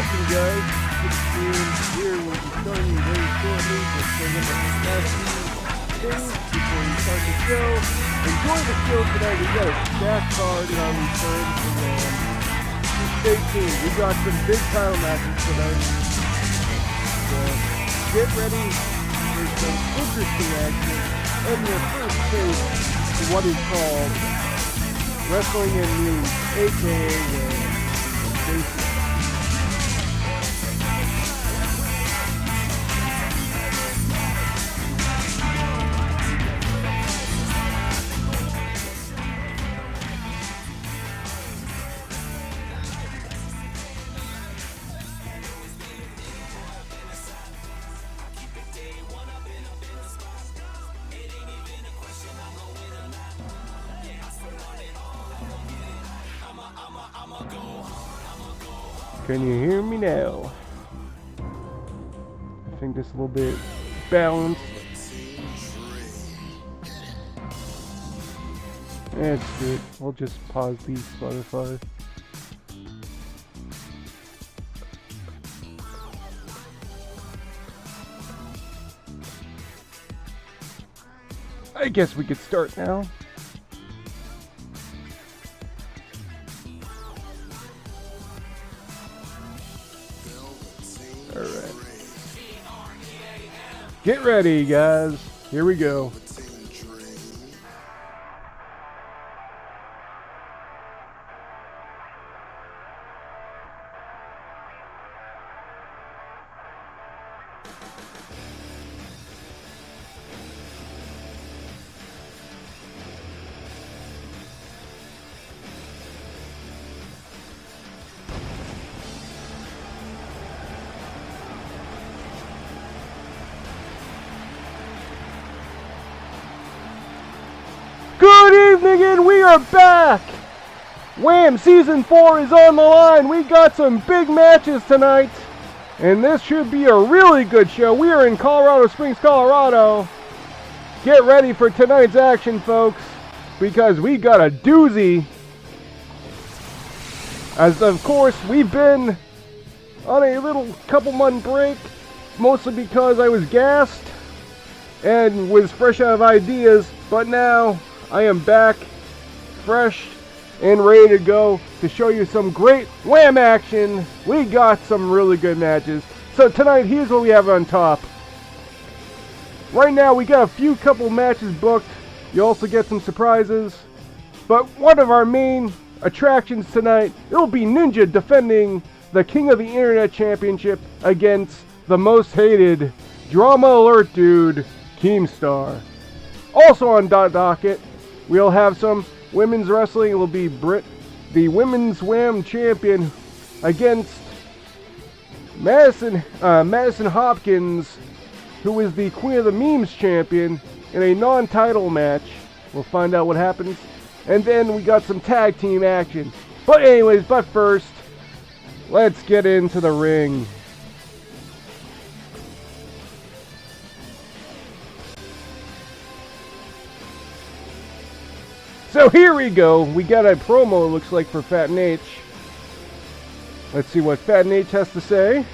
welcome guys. This stream here will be starting very shortly. Just bring up a last few things before we start the show. Enjoy the show tonight. We got a stacked card in our return from WAM. Stay tuned. We got some big title matches tonight. So get ready for some interesting action and your first taste of what is called Wrestling and News, aka WAM. Can you hear me now? I think this is a little bit balanced. That's good. We'll just pause the Spotify. I guess we could start now. Alright. Get ready, guys. Here we go. Good evening, and we are back! WAM Season 4 is on the line. We got some big matches tonight, and this should be a really good show. We are in Colorado Springs, Colorado. Get ready for tonight's action, folks, because we got a doozy. As of course, we've been on a little couple-month break, mostly because I was gassed and was fresh out of ideas, but now I am back, fresh and ready to go to show you some great WAM action. We got some really good matches. So tonight, here's what we have on top. Right now, we got a couple matches booked. You also get some surprises. But one of our main attractions tonight, it'll be Ninja defending the King of the Internet Championship against the most hated drama alert dude, Keemstar. Also on docket, we'll have some women's wrestling. It will be Britt, the women's WAM champion, against Madison Hopkins, who is the Queen of the Memes champion, in a non-title match. We'll find out what happens. And then we got some tag team action. But anyways, first, let's get into the ring. So here we go. We got a promo, it looks like, for Fat and H. Let's see what Fat and H has to say.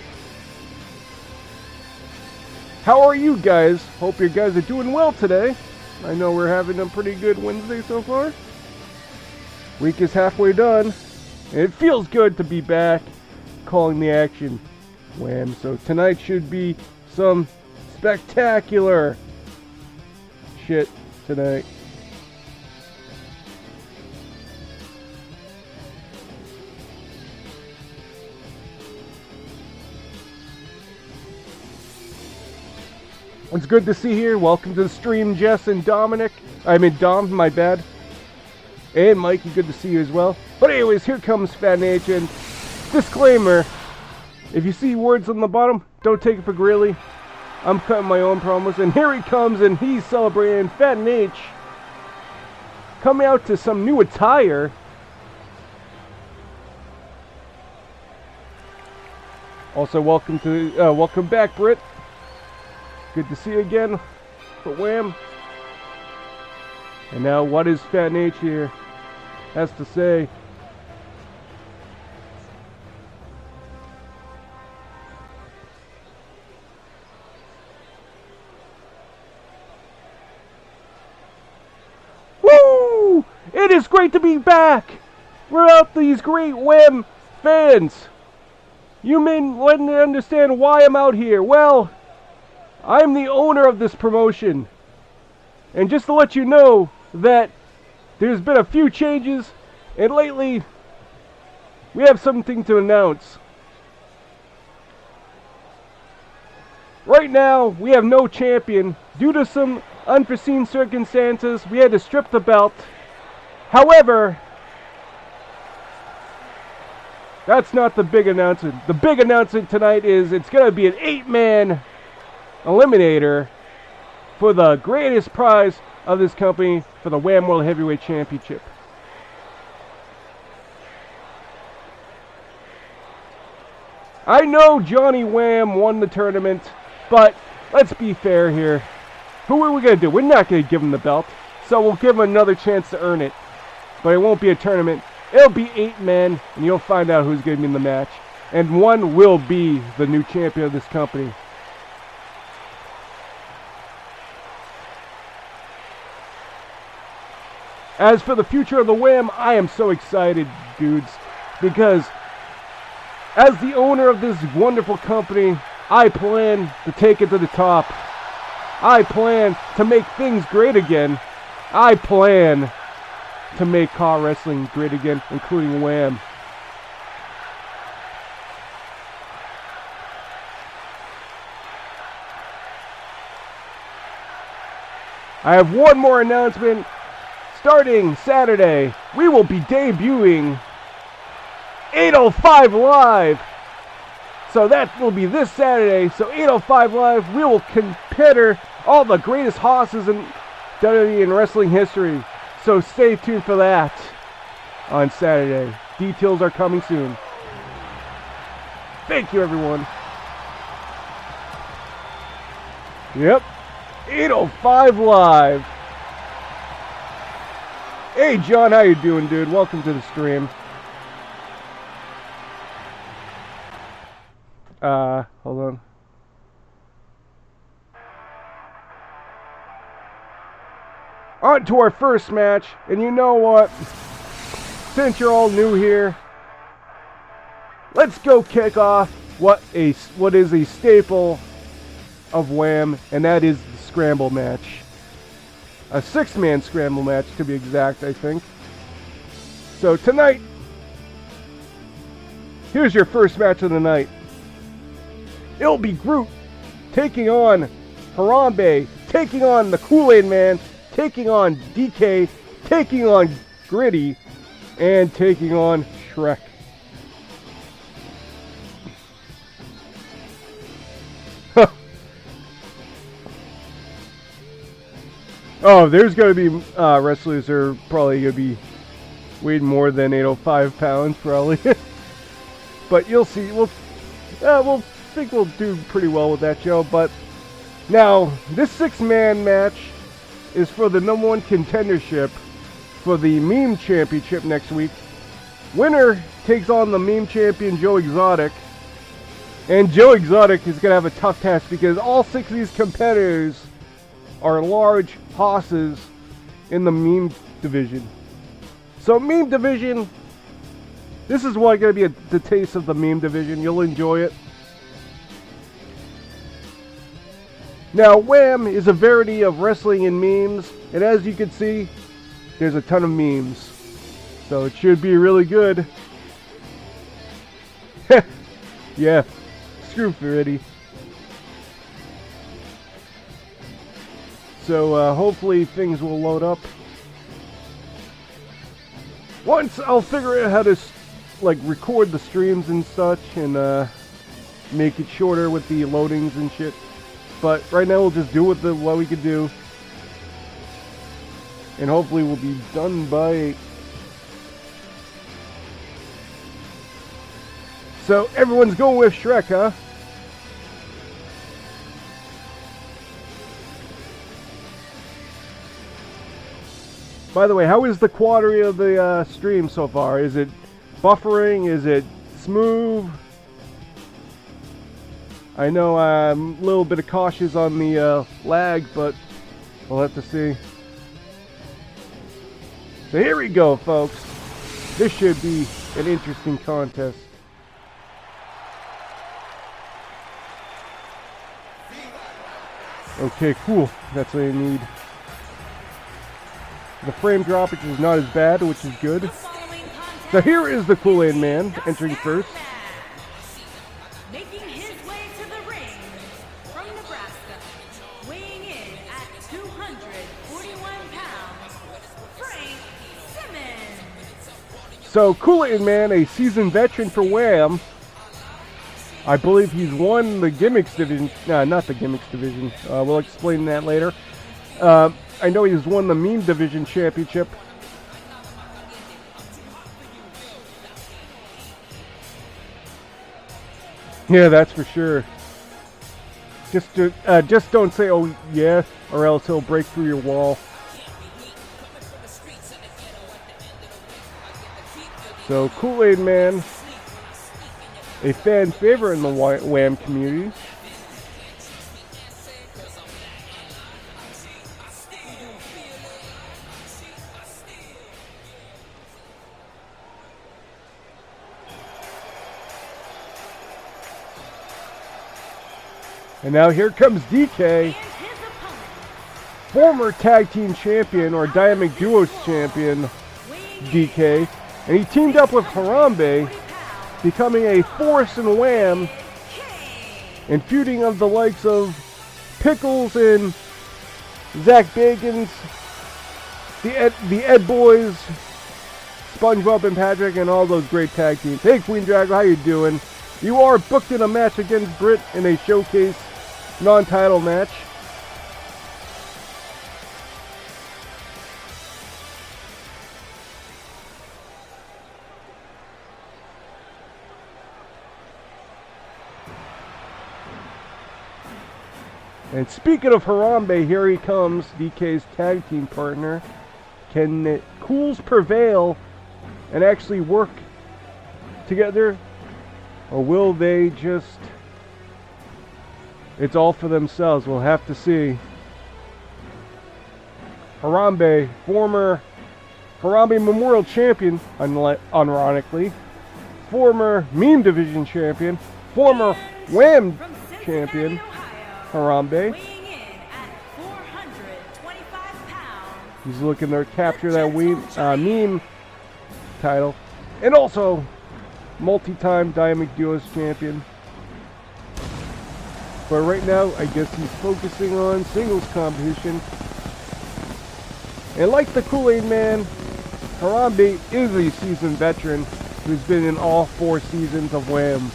How are you guys? Hope you guys are doing well today. I know we're having a pretty good Wednesday so far. Week is halfway done. And it feels good to be back calling the action. WAM. So tonight should be some spectacular shit tonight. It's good to see you here. Welcome to the stream, Jess and Dominic. Dom, my bad. And Mikey, good to see you as well. But anyways, here comes Fat H. And disclaimer, if you see words on the bottom, don't take it for grilly. I'm cutting my own promos. And here he comes, and he's celebrating Fat H coming out to some new attire. Also, welcome back, Britt. Good to see you again for WAM. And now, what is Fat H here has to say? It is great to be back without these great WAM fans. You may let me understand why I'm out here. Well, I'm the owner of this promotion. And just to let you know that there's been a few changes, and lately we have something to announce. Right now, we have no champion. Due to some unforeseen circumstances, we had to strip the belt. However, that's not the big announcement. The big announcement tonight is it's going to be an 8-man eliminator for the greatest prize of this company for the WAM World Heavyweight Championship. I know Johnny Wham won the tournament, but let's be fair here. Who are we going to do? We're not going to give him the belt, so we'll give him another chance to earn it. But it won't be a tournament. It'll be 8 men, and you'll find out who's going to be in the match. And one will be the new champion of this company. As for the future of the WAM, I am so excited, dudes, because as the owner of this wonderful company, I plan to take it to the top. I plan to make things great again. I plan to make car wrestling great again, including WAM. I have one more announcement. Starting Saturday, we will be debuting 805 Live. So that will be this Saturday. So 805 Live, we will compare all the greatest horses in WWE and wrestling history. So stay tuned for that on Saturday. Details are coming soon. Thank you, everyone. Yep, 805 Live. Hey, John, how you doing, dude? Welcome to the stream. Hold on. On to our first match, and you know what? Since you're all new here, let's go kick off what is a staple of WAM, and that is the scramble match. A 6-man scramble match, to be exact, I think. So tonight, here's your first match of the night. It'll be Groot taking on Harambe, taking on the Kool-Aid Man, taking on DK, taking on Gritty, and taking on Shrek. Oh, there's going to be wrestlers that are probably going to be weighing more than 805 pounds, probably. But you'll see. We'll think we'll do pretty well with that show. But now, this 6-man match is for the #1 contendership for the Meme Championship next week. Winner takes on the Meme Champion Joe Exotic. And Joe Exotic is going to have a tough task because all 6 of these competitors are large hosses in the meme division. So meme division, this is what going to be the taste of the meme division. You'll enjoy it. Now, WAM is a variety of wrestling and memes, and as you can see, there's a ton of memes. So it should be really good. Yeah, screw Freddy. So hopefully things will load up. Once I'll figure out how to record the streams and such and make it shorter with the loadings and shit. But right now we'll just do what we could do. And hopefully we'll be done by 8. So everyone's going with Shrek, huh? By the way, how is the quality of the stream so far? Is it buffering? Is it smooth? I know I'm a little bit cautious on the lag, but we'll have to see. So here we go, folks. This should be an interesting contest. Okay, cool. That's what I need. The frame drop, which is not as bad, which is good. So here is the Kool-Aid Man entering first. Making his way to the ring from Nebraska, weighing in at 241 pounds, Frank Simmons. So Kool-Aid Man, a seasoned veteran for WAM. I believe he's won the Gimmicks division. No, not the Gimmicks division. We'll explain that later. I know he's won the Meme Division Championship. Yeah, that's for sure. Just don't say, "Oh yeah," or else he'll break through your wall. So Kool-Aid Man, a fan favorite in the WAM community. And now here comes DK, former tag team champion or Dynamic Duos champion DK, and he teamed up with Harambe, becoming a force in WAM and feuding of the likes of Pickles and Zach Bagans, the Ed Boys, SpongeBob and Patrick, and all those great tag teams. Hey Queen Drago, how you doing? You are booked in a match against Britt in a showcase non-title match. And speaking of Harambe, here he comes, DK's tag team partner. Can the Cools prevail and actually work together? Or will they just... It's all for themselves. We'll have to see. Harambe, former Harambe Memorial Champion, unironically. Former Meme Division Champion. Former WAM Champion, Harambe. He's looking to capture that meme title. And also, multi-time Dynamic Duos Champion. But right now, I guess he's focusing on singles competition. And like the Kool-Aid Man, Harambe is a seasoned veteran who's been in all 4 seasons of WAM.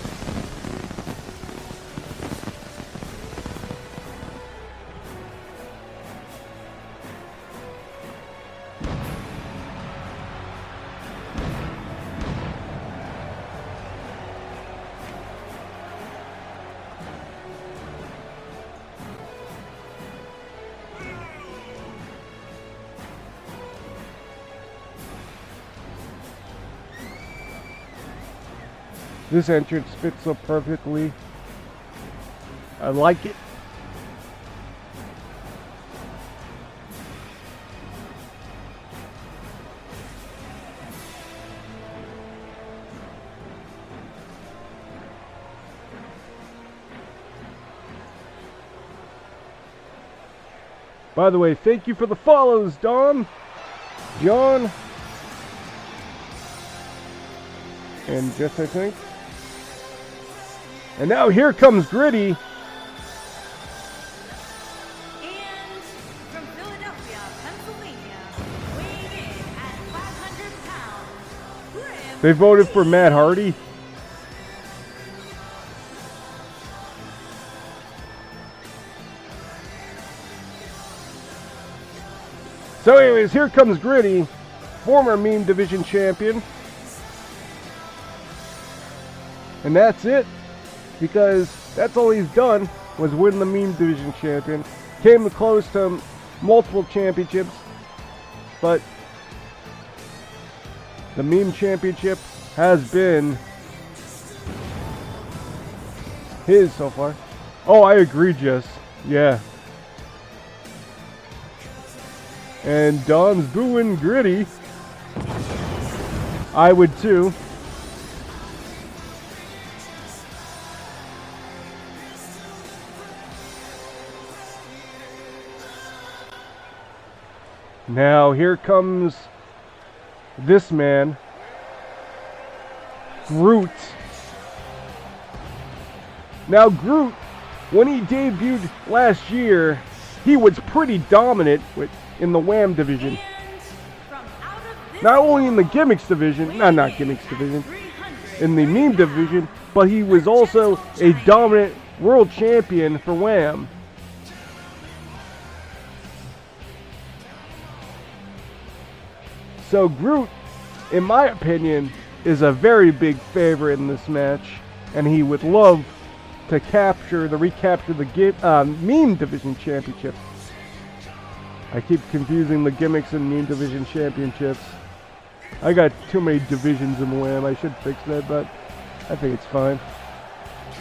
This entrance fits so perfectly. I like it. By the way, thank you for the follows, Don, John, and Jess, I think. And now here comes Gritty. And from Philadelphia, Pennsylvania, weighing in at 500 pounds, They voted for Matt Hardy. So anyways, here comes Gritty, former Meme Division Champion. And that's it. Because that's all he's done was win the Meme Division Champion. Came close to multiple championships, but the Meme Championship has been his so far. Oh, I agree, Jess. Yeah. And Don's booing Gritty. I would too. Now here comes this man, Groot. Now Groot, when he debuted last year, he was pretty dominant in the WAM division. Not only in the gimmicks division, not gimmicks division, in the meme division, but he was also a dominant world champion for WAM. So Groot, in my opinion, is a very big favorite in this match, and he would love to recapture the meme division championship. I keep confusing the gimmicks and meme division championships. I got too many divisions in WAM. I should fix that, but I think it's fine.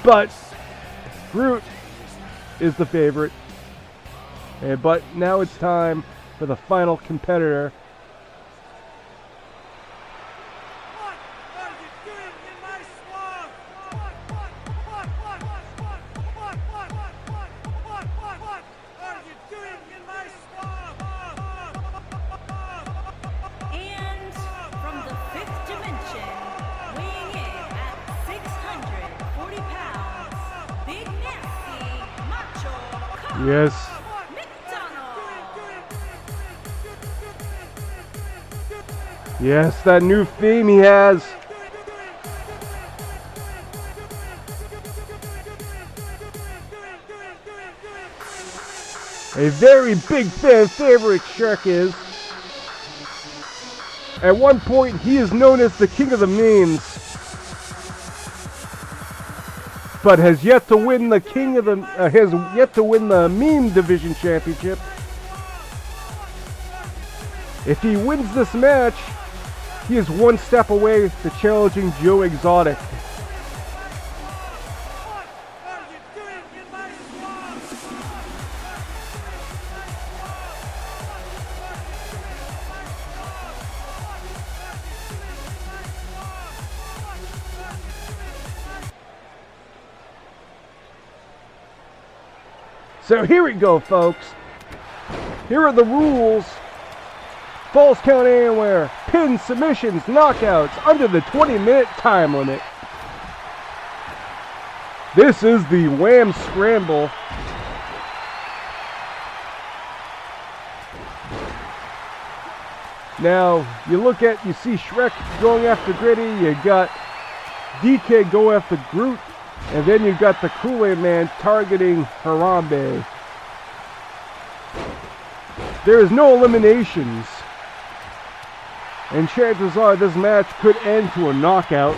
But Groot is the favorite. But now it's time for the final competitor. Yes. Yes, that new theme he has. A very big fan favorite Shrek is. At one point, he is known as the king of the memes, but has yet to win the meme division championship. If he wins this match, he is one step away to challenging Joe Exotic. So here we go, folks. Here are the rules. Falls count anywhere, pins, submissions, knockouts, under the 20-minute time limit. This is the WAM Scramble. Now, you see Shrek going after Gritty, you got DK going after Groot, and then you got the Kool-Aid Man targeting Harambe. There is no eliminations, and chances are this match could end to a knockout.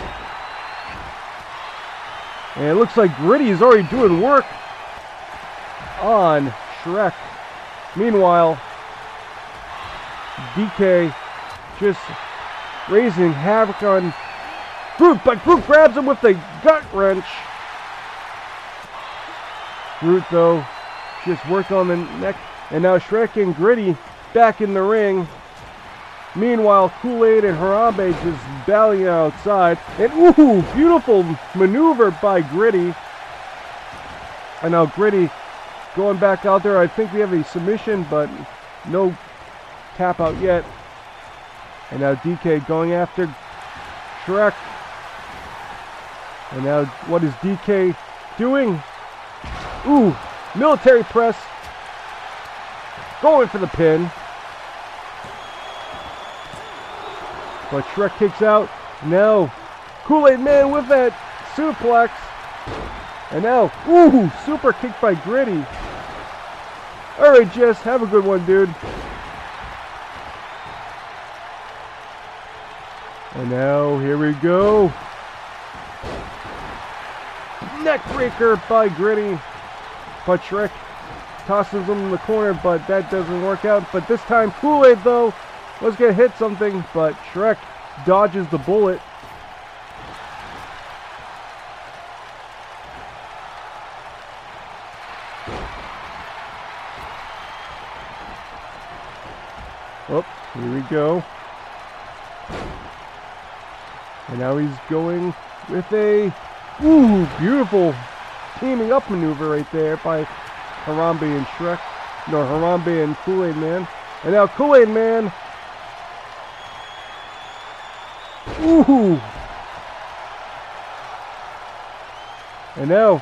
And it looks like Gritty is already doing work on Shrek. Meanwhile, DK just raising havoc on Groot, but Groot grabs him with the gut wrench. Groot, though, just worked on the neck, and now Shrek and Gritty back in the ring. Meanwhile, Kool-Aid and Harambe just battling outside. And ooh, beautiful maneuver by Gritty. And now Gritty going back out there. I think we have a submission, but no tap out yet. And now DK going after Shrek. And now what is DK doing? Ooh, military press. Going for the pin. But Shrek kicks out. Now, Kool-Aid Man with that suplex. And now, ooh, super kick by Gritty. Alright, Jess, have a good one, dude. And now, here we go. Neckbreaker by Gritty. But Shrek tosses him in the corner, but that doesn't work out. But this time, Kool-Aid, though, was going to hit something, but Shrek dodges the bullet. Oh, here we go. And now he's going with a beautiful teaming up maneuver right there by Harambe and Shrek. No, Harambe and Kool-Aid Man. And now Kool-Aid Man. And now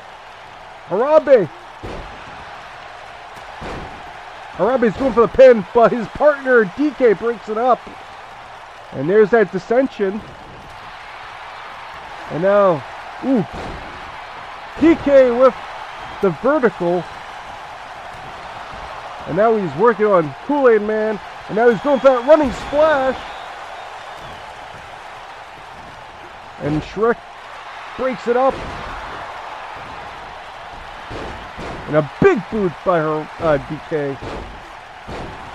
Harambe. Harambe's going for the pin, but his partner DK breaks it up. And there's that dissension. And now, DK with the vertical. And now he's working on Kool-Aid Man. And now he's going for that running splash. And Shrek breaks it up. And a big boot by her DK.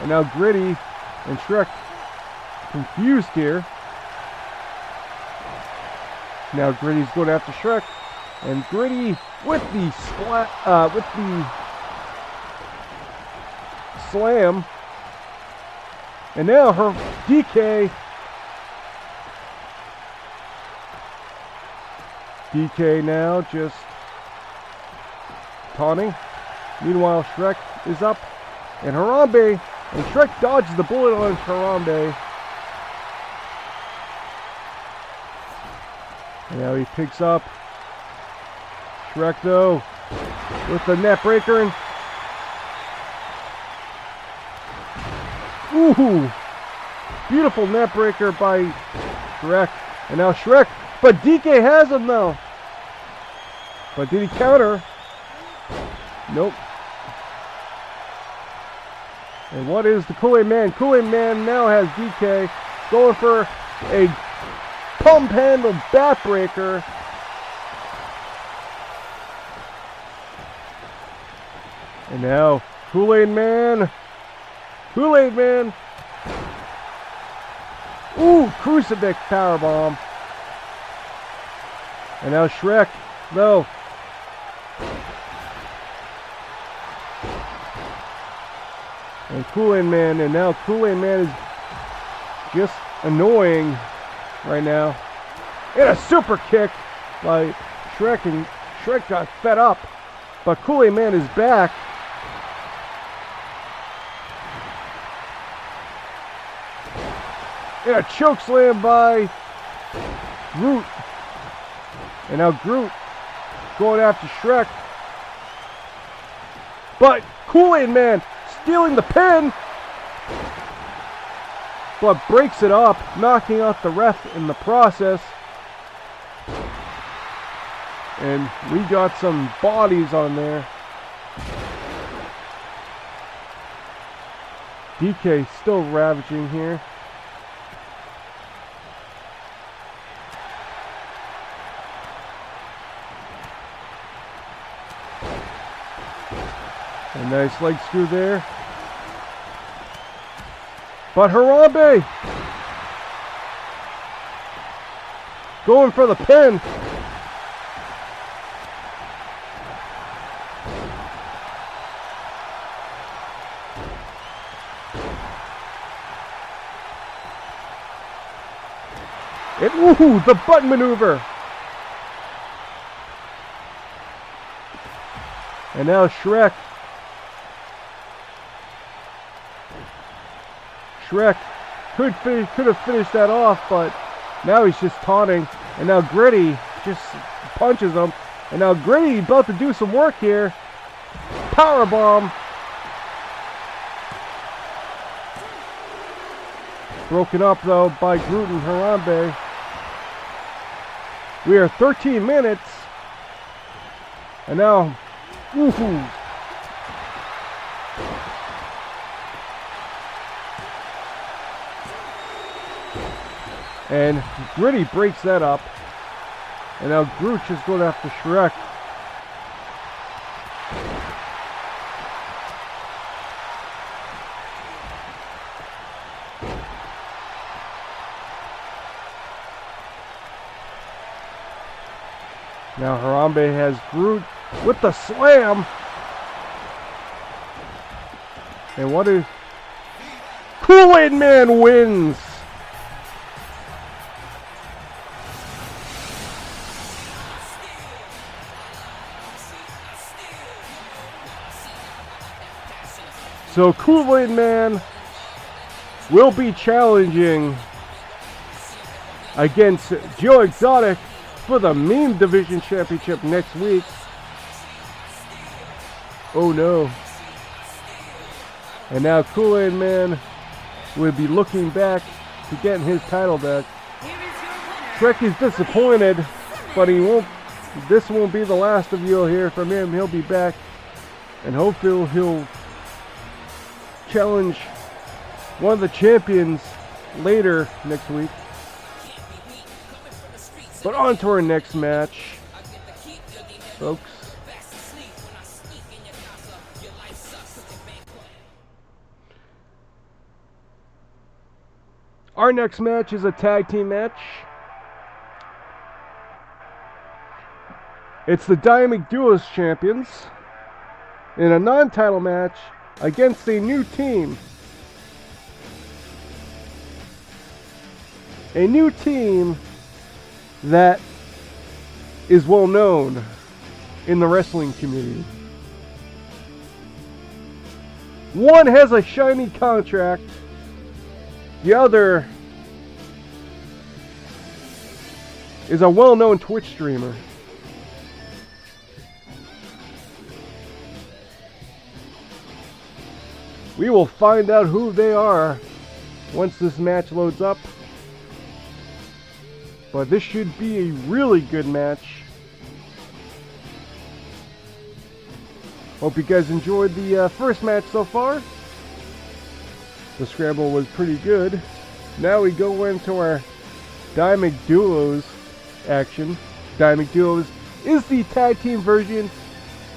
And now Gritty and Shrek confused here. Now Gritty's going after Shrek. And Gritty with the slam. And now her DK now just taunting. Meanwhile, Shrek is up. And Harambe. And Shrek dodges the bullet on Harambe. And now he picks up. Shrek, though, with the net breaker. And beautiful net breaker by Shrek. And now Shrek. But DK has him, though. But did he counter? Nope. And what is the Kool-Aid Man? Kool-Aid Man now has DK going for a pump handle backbreaker. And now Kool-Aid Man. Kool-Aid Man. Crucifix powerbomb. And now Shrek, though. And Kool-Aid Man, and now Kool-Aid Man is just annoying right now. And a super kick by Shrek, and Shrek got fed up. But Kool-Aid Man is back. And a choke slam by Groot. And now Groot going after Shrek. But Kool-Aid Man stealing the pin, but breaks it up, knocking out the ref in the process. And we got some bodies on there. DK still ravaging here. A nice leg screw there. But Harambe going for the pin. And the button maneuver. And now Shrek could have finished that off, but now he's just taunting. And now Gritty just punches him. And now Gritty about to do some work here. Powerbomb. Broken up, though, by Groot and Harambe. We are 13 minutes. And now, and Gritty breaks that up. And now Groot just going after Shrek. Now Harambe has Groot with the slam. And what is... Kool-Aid Man wins! So Kool-Aid Man will be challenging against Joe Exotic for the Meme Division Championship next week. Oh no. And now Kool-Aid Man will be looking back to getting his title back. Trek is disappointed, but this won't be the last of you'll hear from him. He'll be back, and hopefully he'll challenge one of the champions later next week. But on to our next match, folks. Our next match is a tag team match. It's the Dynamic Duos champions in a non-title match against a new team. A new team that is well known in the wrestling community. One has a shiny contract. The other is a well-known Twitch streamer. We will find out who they are once this match loads up. But this should be a really good match. Hope you guys enjoyed the first match so far. The scramble was pretty good. Now we go into our Dynamic Duos action. Dynamic Duos is the tag team version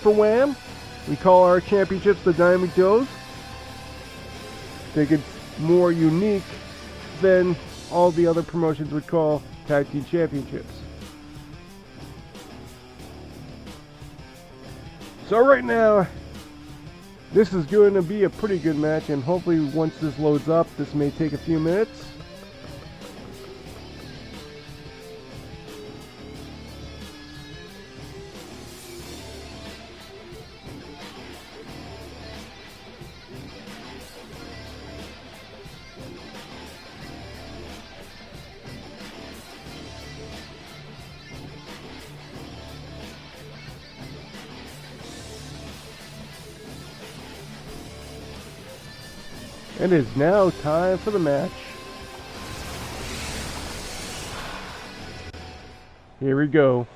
for WAM. We call our championships the Dynamic Duos. I think it's more unique than all the other promotions would call tag team championships. So right now, this is going to be a pretty good match, and hopefully once this loads up, this may take a few minutes. It is now time for the match. Here we go.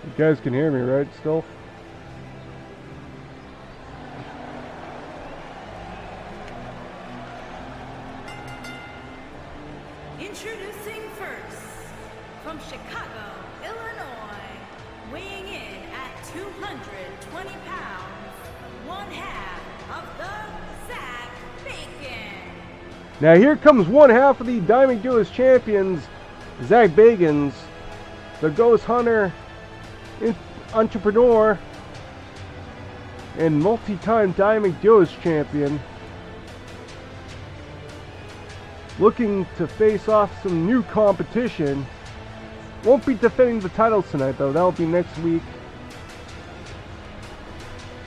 You guys can hear me, right, still? Introducing first, from Chicago, Illinois, weighing in at 220 pounds, one half of the Zach Bacon. Now here comes one half of the Dynamic Duos champions, Zach Bagans, the Ghost Hunter, entrepreneur, and multi-time Dynamic Duos champion, looking to face off some new competition. Won't be defending the titles tonight though, that'll be next week.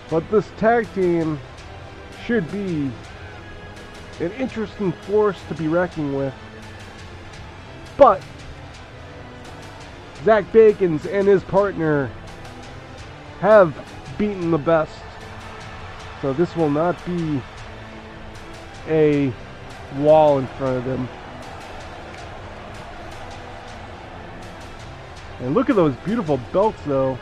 But this tag team should be an interesting force to be reckoning with. But Zach Bacons and his partner have beaten the best. So this will not be a wall in front of them. And look at those beautiful belts though.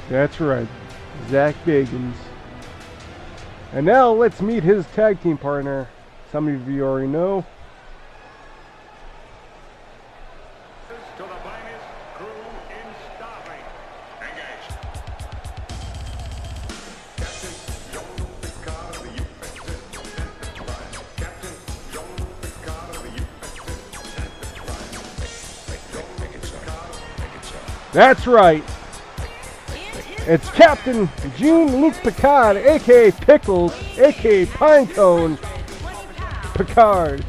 That's right, Zach Bagans. And now let's meet his tag team partner. Some of you already know. That's right. It's Captain Jean-Luc Picard, a.k.a. Pickles, a.k.a. Pinecone Picard.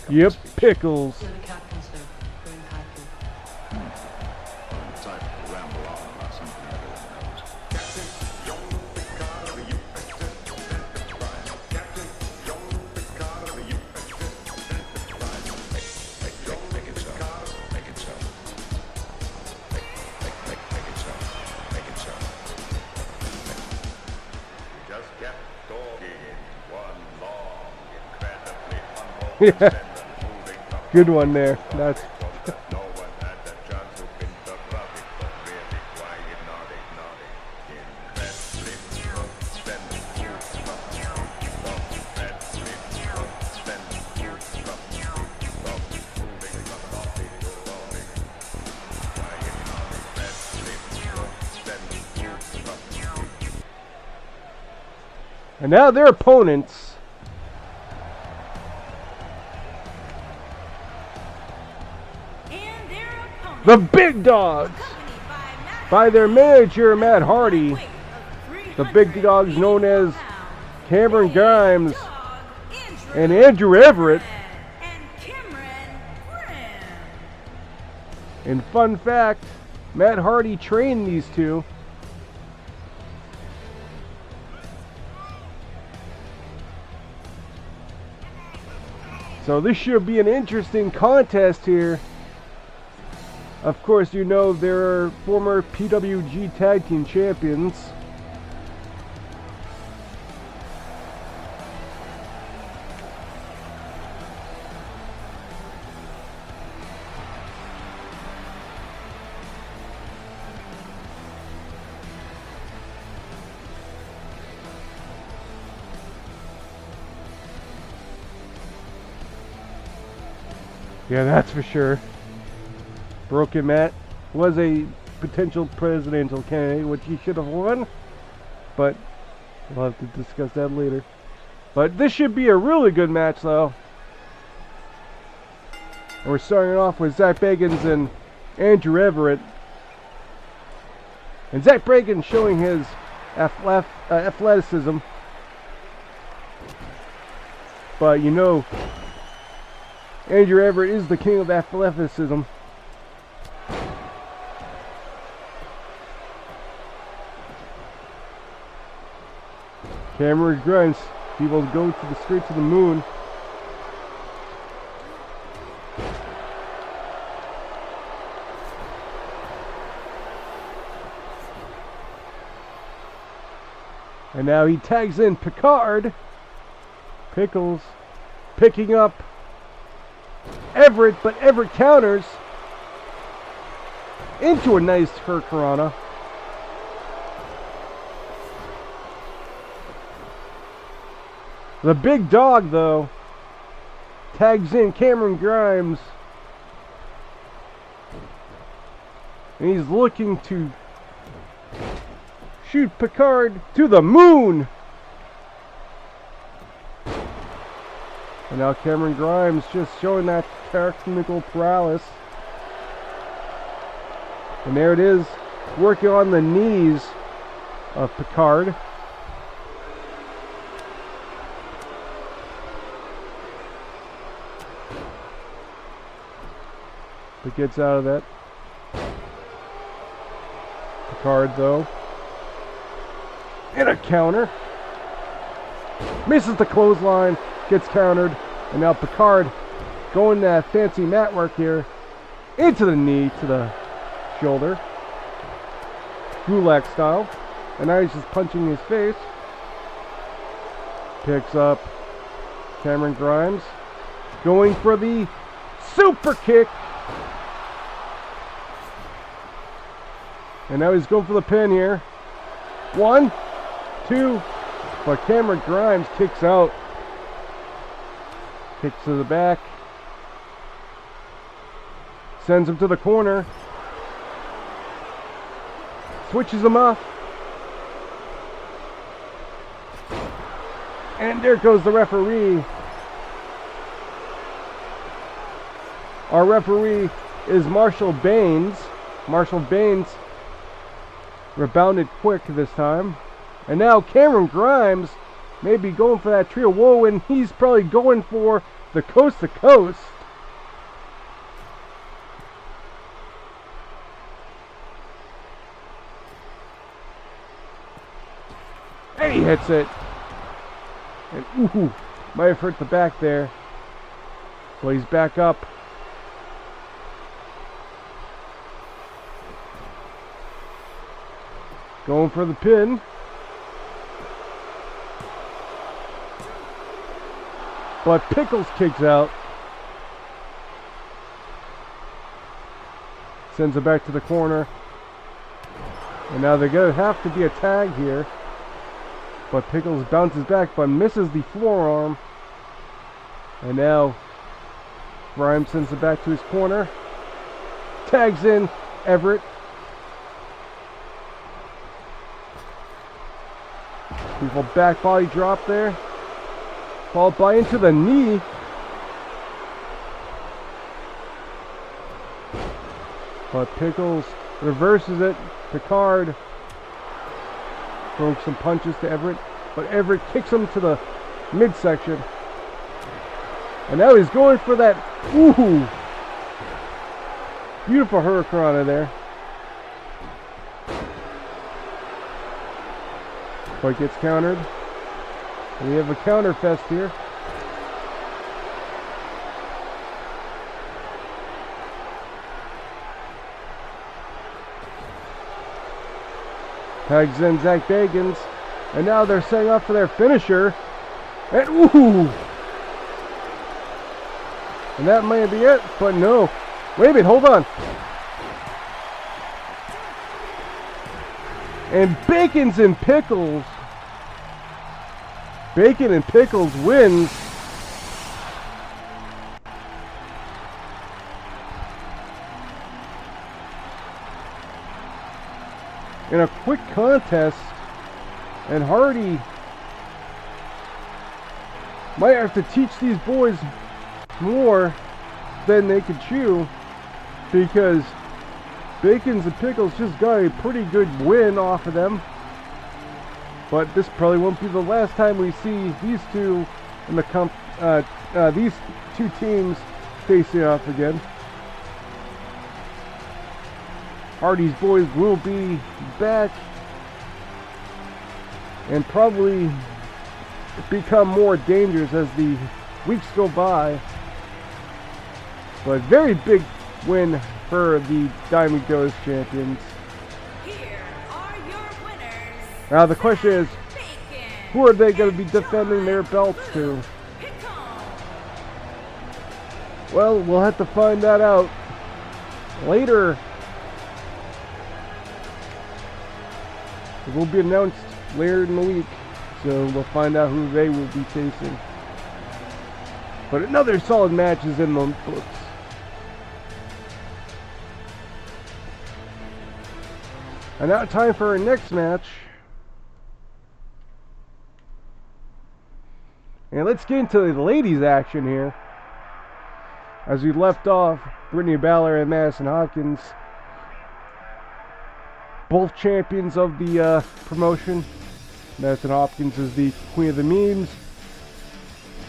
Yep, Pickles. Yeah, good one there. That's and now their opponents. The Big Dogs, by their manager, Matt Hardy. The Big Dogs known as Cameron Grimes and Andrew Everett. And fun fact, Matt Hardy trained these two. So this should be an interesting contest here. Of course, you know they're former PWG Tag Team Champions. Yeah, that's for sure. Broken Matt was a potential presidential candidate, which he should have won, but we'll have to discuss that later. But this should be a really good match, though. And we're starting off with Zach Bagans and Andrew Everett. And Zach Bagans showing his athleticism. But you know, Andrew Everett is the king of athleticism. Cameron Grimes, he will go to the straight to the moon. And now he tags in Picard. Pickles picking up Everett, but Everett counters into a nice Hurricanrana. The Big Dog, though, tags in Cameron Grimes. And he's looking to shoot Picard to the moon. And now Cameron Grimes just showing that technical prowess. And there it is, working on the knees of Picard. But gets out of that. Picard, though, in a counter, misses the clothesline, gets countered, and now Picard going that fancy mat work here into the knee to the shoulder, Gulak style, and now he's just punching his face. Picks up Cameron Grimes, going for the super kick. And now he's going for the pin here. 1, 2, but Cameron Grimes kicks out. Kicks to the back. Sends him to the corner. Switches him off. And there goes the referee. Our referee is Marshall Baines. Marshall Baines rebounded quick this time. And now Cameron Grimes may be going for that trio. Whoa, and he's probably going for the coast to coast. And he hits it. And ooh, might have hurt the back there. But he's back up. Going for the pin. But Pickles kicks out. Sends it back to the corner. And now they're going to have to be a tag here. But Pickles bounces back but misses the forearm. And now Grimes sends it back to his corner. Tags in Everett. Beautiful back body drop there. Followed by into the knee. But Pickles reverses it. Picard throwing some punches to Everett. But Everett kicks him to the midsection. And now he's going for that. Ooh! Beautiful hurricanrana there. But gets countered. We have a counter fest here. Tags in Zach Bagans. And now they're setting up for their finisher. And ooh! And that might be it, but no. Wait a minute, hold on. And Bacons and Pickles. Bacon and Pickles wins. In a quick contest. And Hardy might have to teach these boys more than they could chew, because Bacons and Pickles just got a pretty good win off of them. But this probably won't be the last time we see these two in the these two teams facing off again. Hardy's boys will be back and probably become more dangerous as the weeks go by. But very big win for the Diamond Ghost champions. Here are your winners. Now the question is, Bacon who are they going to be defending their belts to? Pickle. Well, we'll have to find that out later. It will be announced later in the week, so we'll find out who they will be facing. But another solid match is in the books. And now time for our next match. And let's get into the ladies' action here. As we left off, Brittany Balor and Madison Hopkins, both champions of the promotion. Madison Hopkins is the queen of the memes.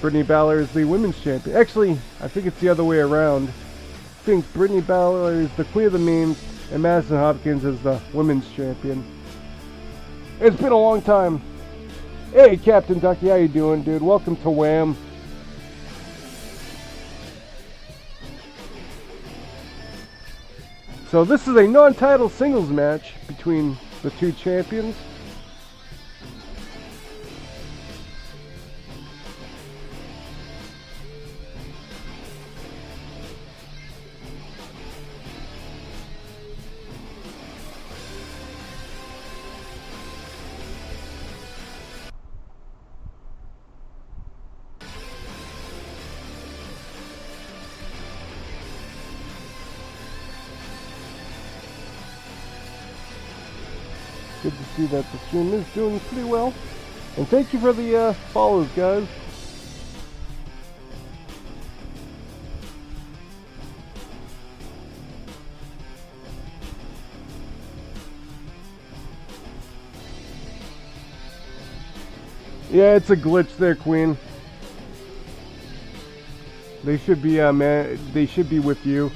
Brittany Balor is the women's champion. Actually, I think it's the other way around. I think Brittany Balor is the queen of the memes, and Madison Hopkins is the women's champion. It's been a long time. Hey, Captain Ducky, how you doing, dude? Welcome to WAM. So this is a non-title singles match between the two champions. Good to see that the stream is doing pretty well. And thank you for the follows, guys. Yeah, it's a glitch there, Queen. They should be, they should be with you.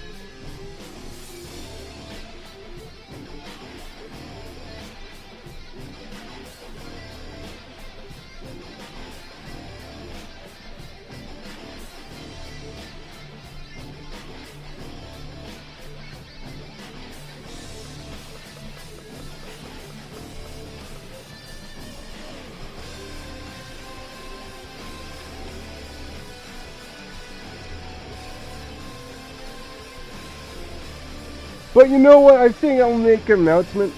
But you know what? I think I'll make an announcement.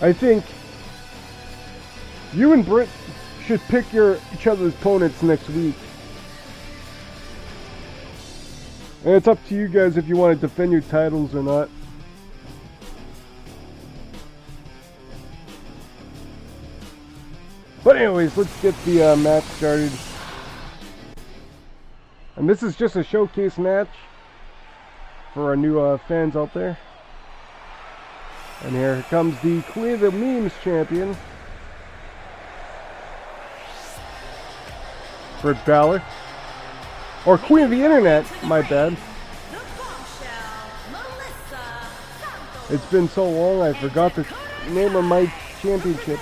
I think you and Britt should pick each other's opponents next week. And it's up to you guys if you want to defend your titles or not. But anyways, let's get the match started. And this is just a showcase match for our new fans out there. And here comes the Queen of the Memes champion, Britt Balor. Or Queen of the Internet, my bad. It's been so long I forgot the name of my championship.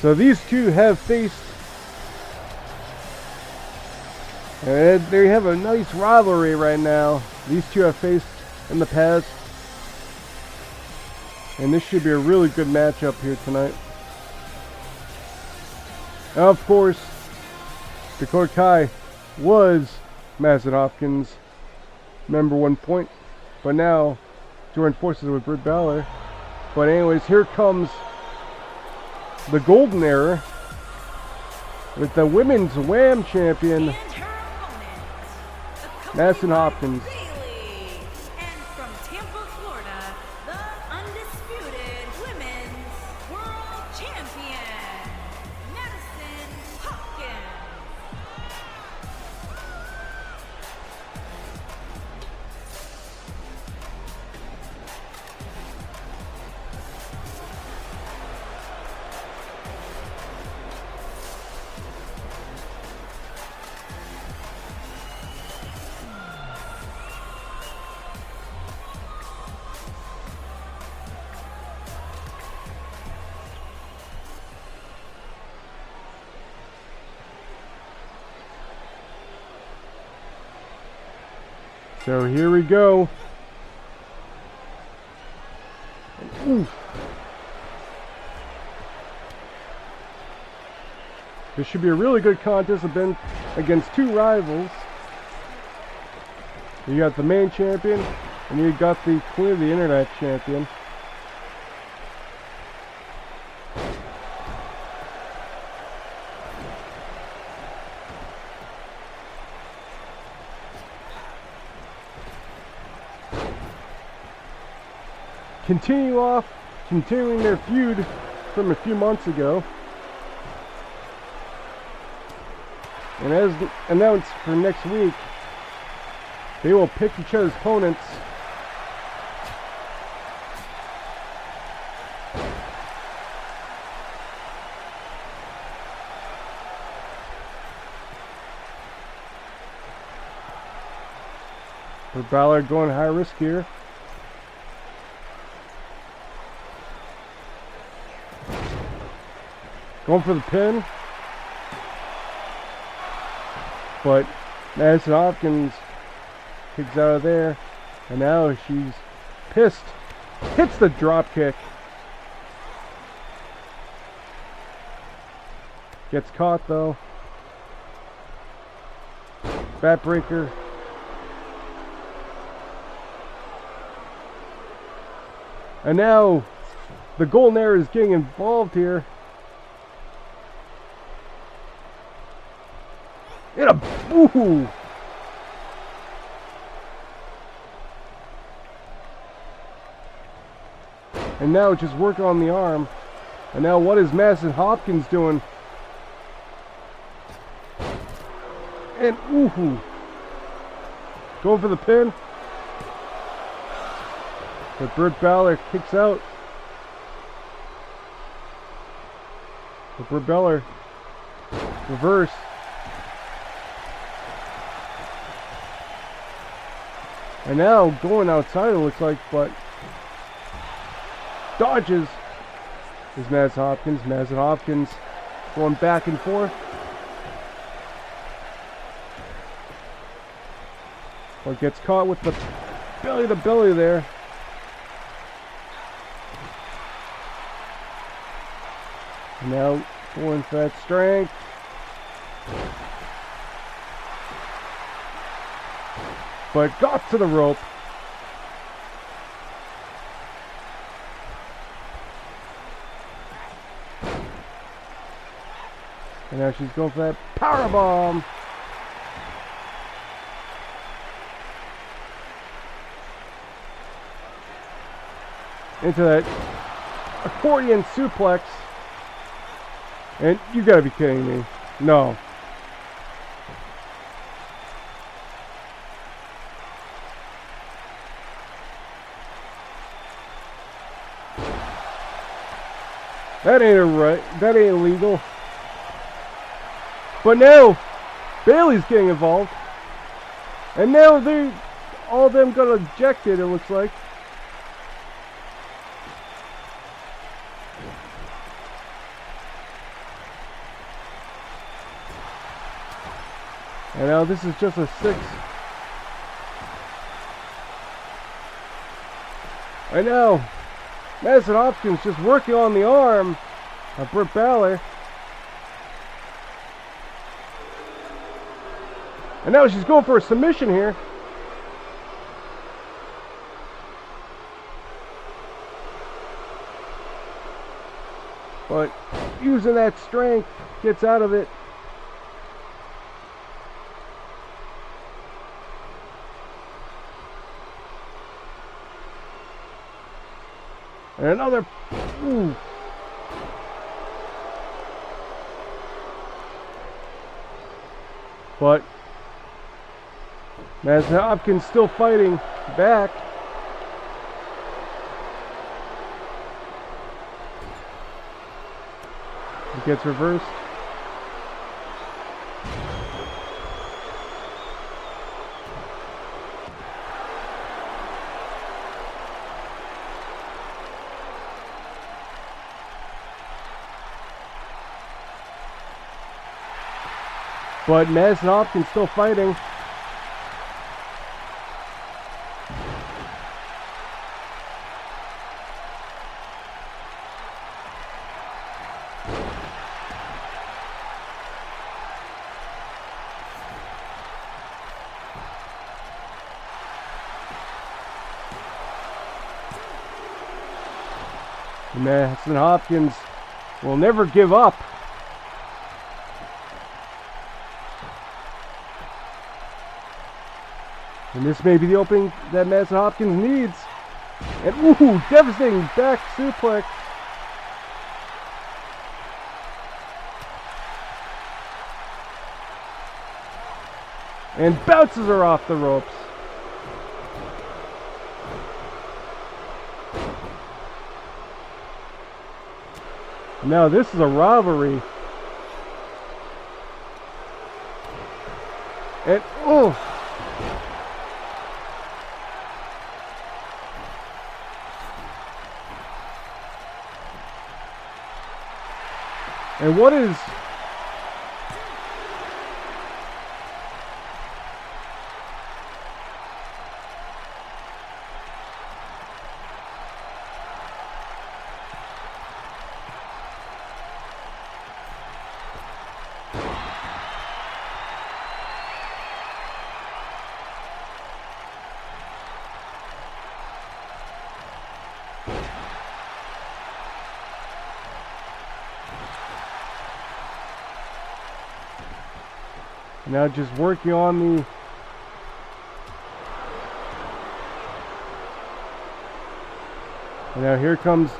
So these two have faced, and they have a nice rivalry right now. These two have faced in the past, and this should be a really good matchup here tonight. Now, of course, Dakota Kai was Madison Hopkins' #1 point, but now joined forces with Britt Balor. But anyways, here comes the golden era with the women's WAM champion, Madison Hopkins. And from Tampa, Florida, the undisputed women's world champion, Madison Hopkins. So here we go. Ooh. This should be a really good contest. I've been against two rivals. You got the main champion, and you got the Queen of the Internet champion. Continuing their feud from a few months ago. And as announced for next week, they will pick each other's opponents. With Balor going high risk here. Going for the pin. But Madison Hopkins kicks out of there. And now she's pissed. Hits the drop kick. Gets caught though. Backbreaker. And now the Golden Era is getting involved here. In a ooh. And now just working on the arm. And now what is Madison Hopkins doing? And ooh. Going for the pin. But Britt Baller kicks out. But Britt Baller reverse. And now going outside it looks like, but dodges is Madison Hopkins. Madison Hopkins going back and forth. But gets caught with the belly to belly there. And now going for that strength. But got to the rope. And now she's going for that powerbomb. Into that accordion suplex. And you gotta be kidding me. No. That ain't right. That ain't legal. But now Bailey's getting involved. And now all of them got ejected, it looks like. And now this is just a 6. I know. Madison Hopkins just working on the arm of Britt Baller. And now she's going for a submission here. But using that strength, gets out of it. And another, ooh. But Madison Hopkins still fighting back. It gets reversed. But Madison Hopkins still fighting. Madison Hopkins will never give up. And this may be the opening that Madison Hopkins needs. And ooh, devastating back suplex. And bounces her off the ropes. Now this is a rivalry. And oh. And what is Now just working on the... And now here comes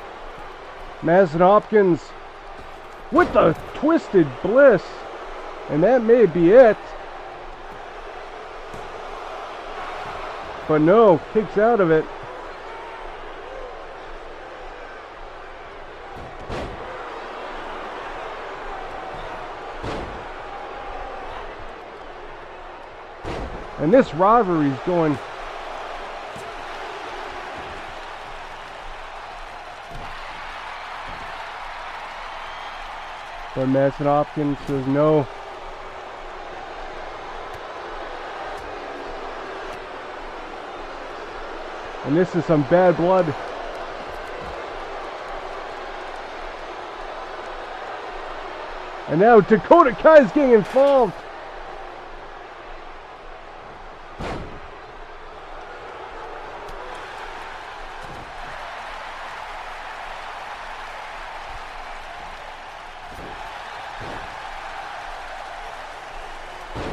Madison Hopkins with the twisted bliss. And that may be it. But no, kicks out of it. And this rivalry is going... But Madison Hopkins says no. And this is some bad blood. And now Dakota Kai's getting involved.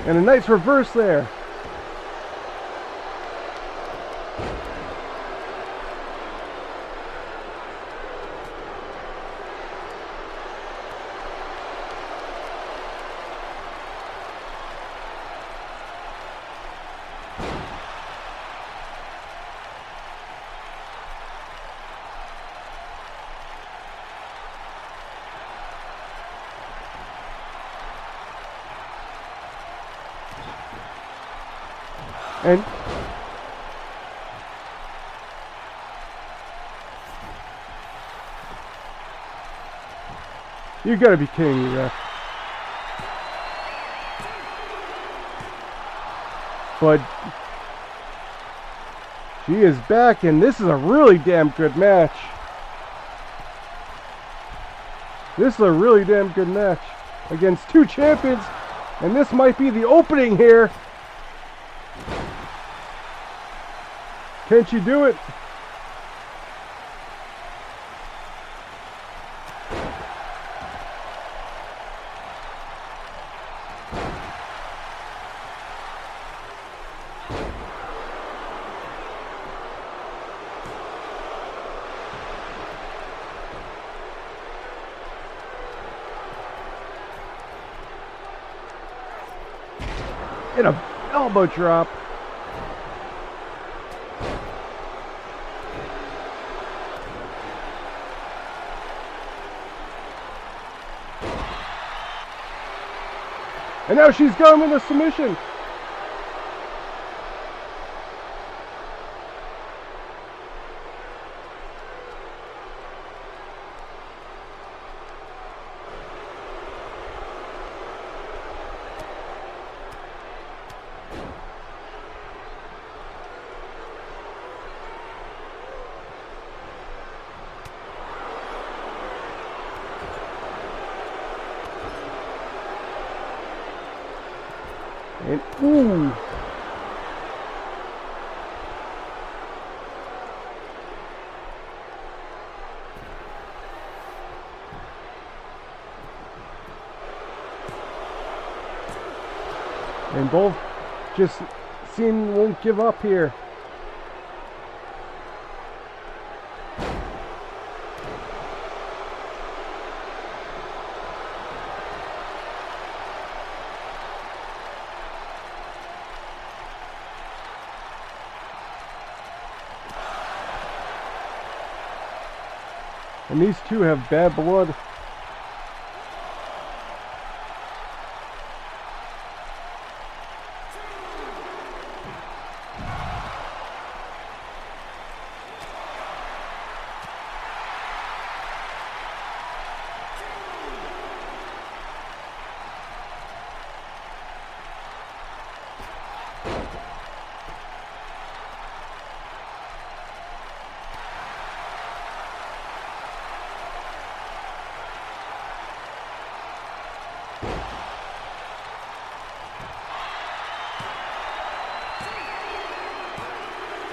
And a nice reverse there. And you gotta be kidding me, ref. But she is back, and this is a really damn good match. This is a really damn good match against two champions, and this might be the opening here. Can't you do it? And a elbow drop. And now she's going with a submission. And ooh. And both just won't give up here. And these two have bad blood.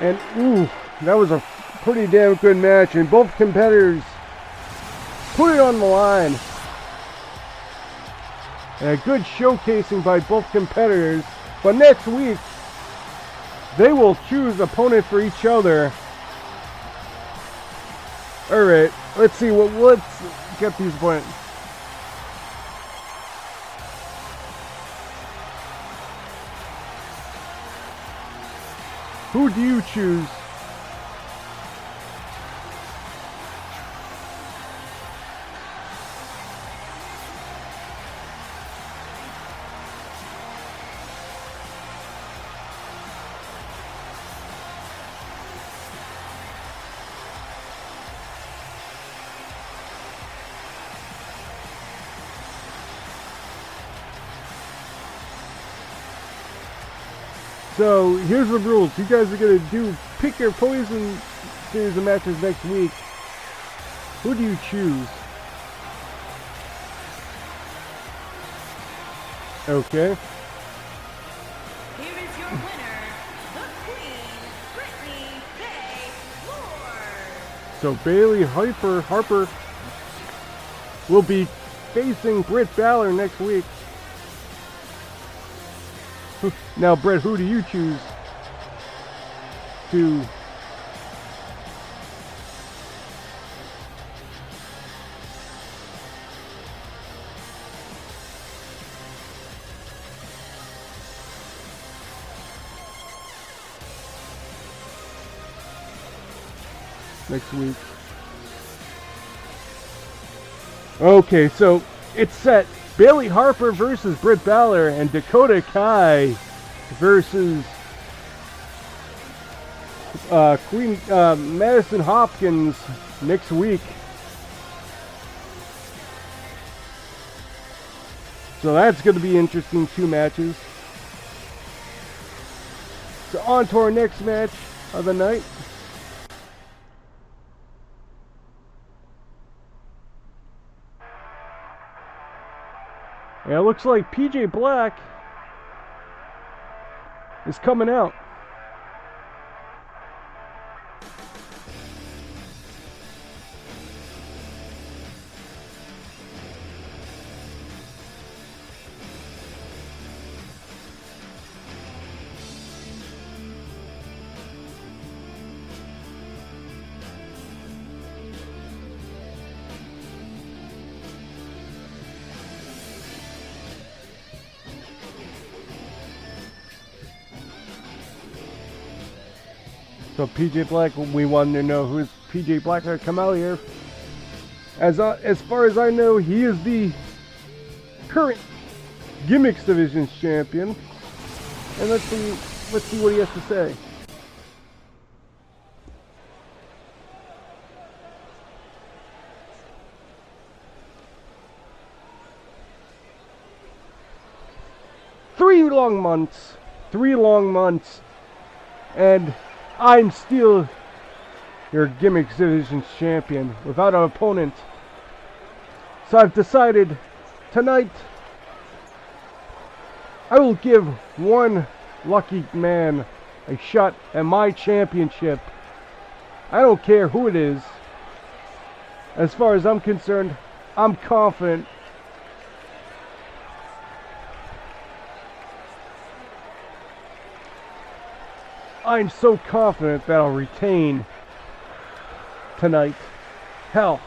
And ooh, that was a pretty damn good match, and both competitors put it on the line. and a good showcasing by both competitors. But next week, they will choose opponent for each other. Alright, let's see let's get these opponents. Who do you choose? So here's the rules. You guys are gonna pick your poison series of matches next week. Who do you choose? Okay. Here is your winner, the Queen, Brittany Bay Lord. So Bailey Harper will be facing Britt Baller next week. Now, Brett, who do you choose to next week? Okay, so it's set. Bailey Harper versus Britt Baller and Dakota Kai versus Queen Madison Hopkins next week. So that's going to be interesting, 2 matches. So on to our next match of the night. Yeah, it looks like PJ Black is coming out. So PJ Black, we wanted to know who's PJ Black to come out here. As far as I know, he is the current Gimmicks Division's champion. And let's see what he has to say. Three long months, and I'm still your Gimmicks Division's champion without an opponent. So I've decided tonight I will give one lucky man a shot at my championship. I don't care who it is. As far as I'm concerned, I'm confident. I'm so confident that I'll retain tonight. Hell,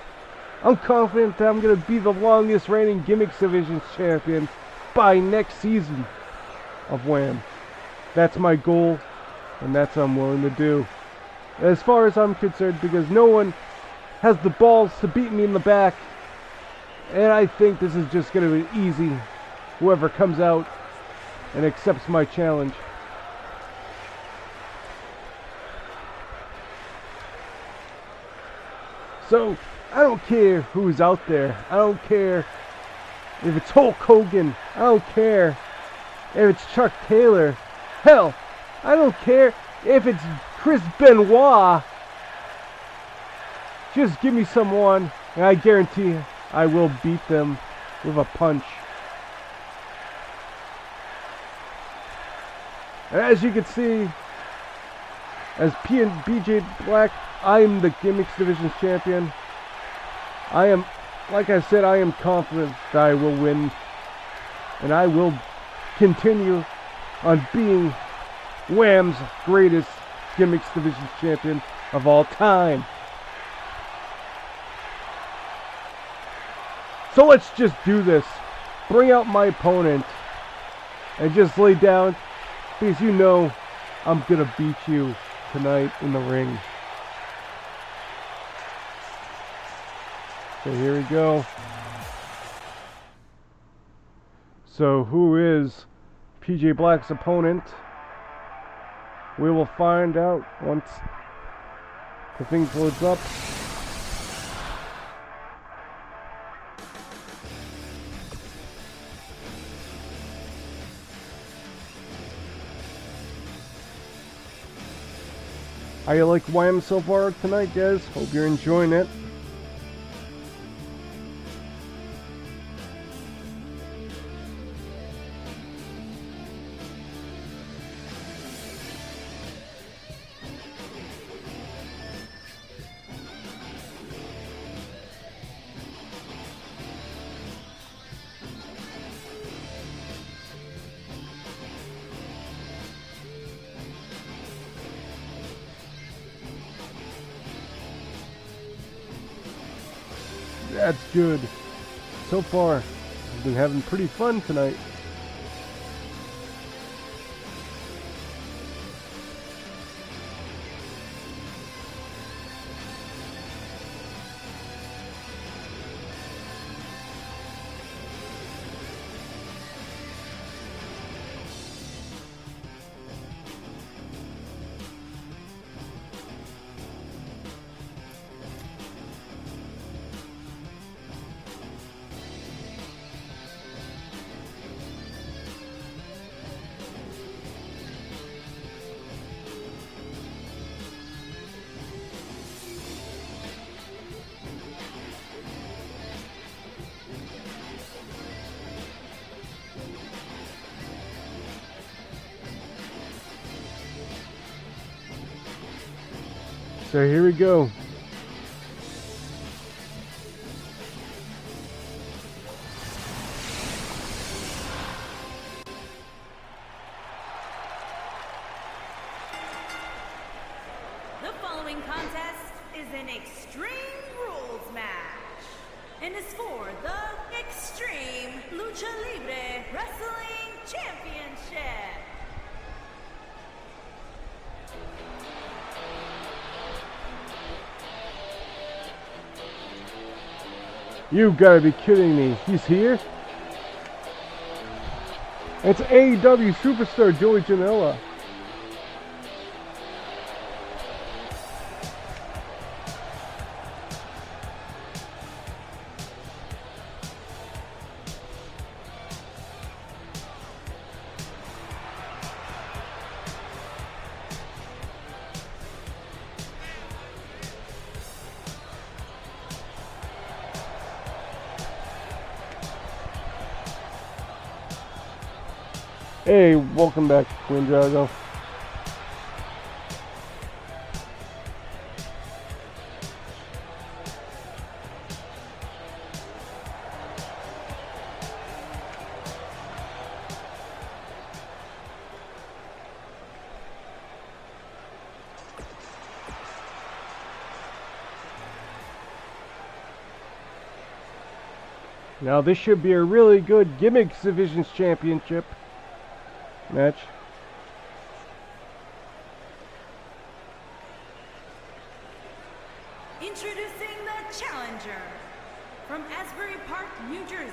I'm confident that I'm going to be the longest reigning Gimmicks Division champion by next season of WAM. That's my goal, and that's what I'm willing to do. As far as I'm concerned, because no one has the balls to beat me in the back, and I think this is just going to be easy, whoever comes out and accepts my challenge. So, I don't care who's out there. I don't care if it's Hulk Hogan. I don't care if it's Chuck Taylor. Hell, I don't care if it's Chris Benoit. Just give me someone, and I guarantee I will beat them with a punch. And as you can see, as BJ Black, I am the Gimmicks Division champion. I am, like I said, I am confident that I will win and I will continue on being WAM's greatest Gimmicks Division champion of all time. So let's just do this. Bring out my opponent and just lay down, because you know I'm gonna beat you tonight in the ring. So here we go. So who is PJ Black's opponent? We will find out once the thing loads up. How you like WAM so far tonight, guys? Hope you're enjoying it. That's good. So far, I've been having pretty fun tonight. So here we go. The following contest is an Extreme Rules match and is for the Extreme Lucha Libre Wrestling Championship. You gotta be kidding me. He's here? It's AEW superstar Joey Janela. Hey, welcome back, Queen Drago. Now this should be a really good Gimmicks Divisions Championship match. Introducing the challenger from Asbury Park, New Jersey,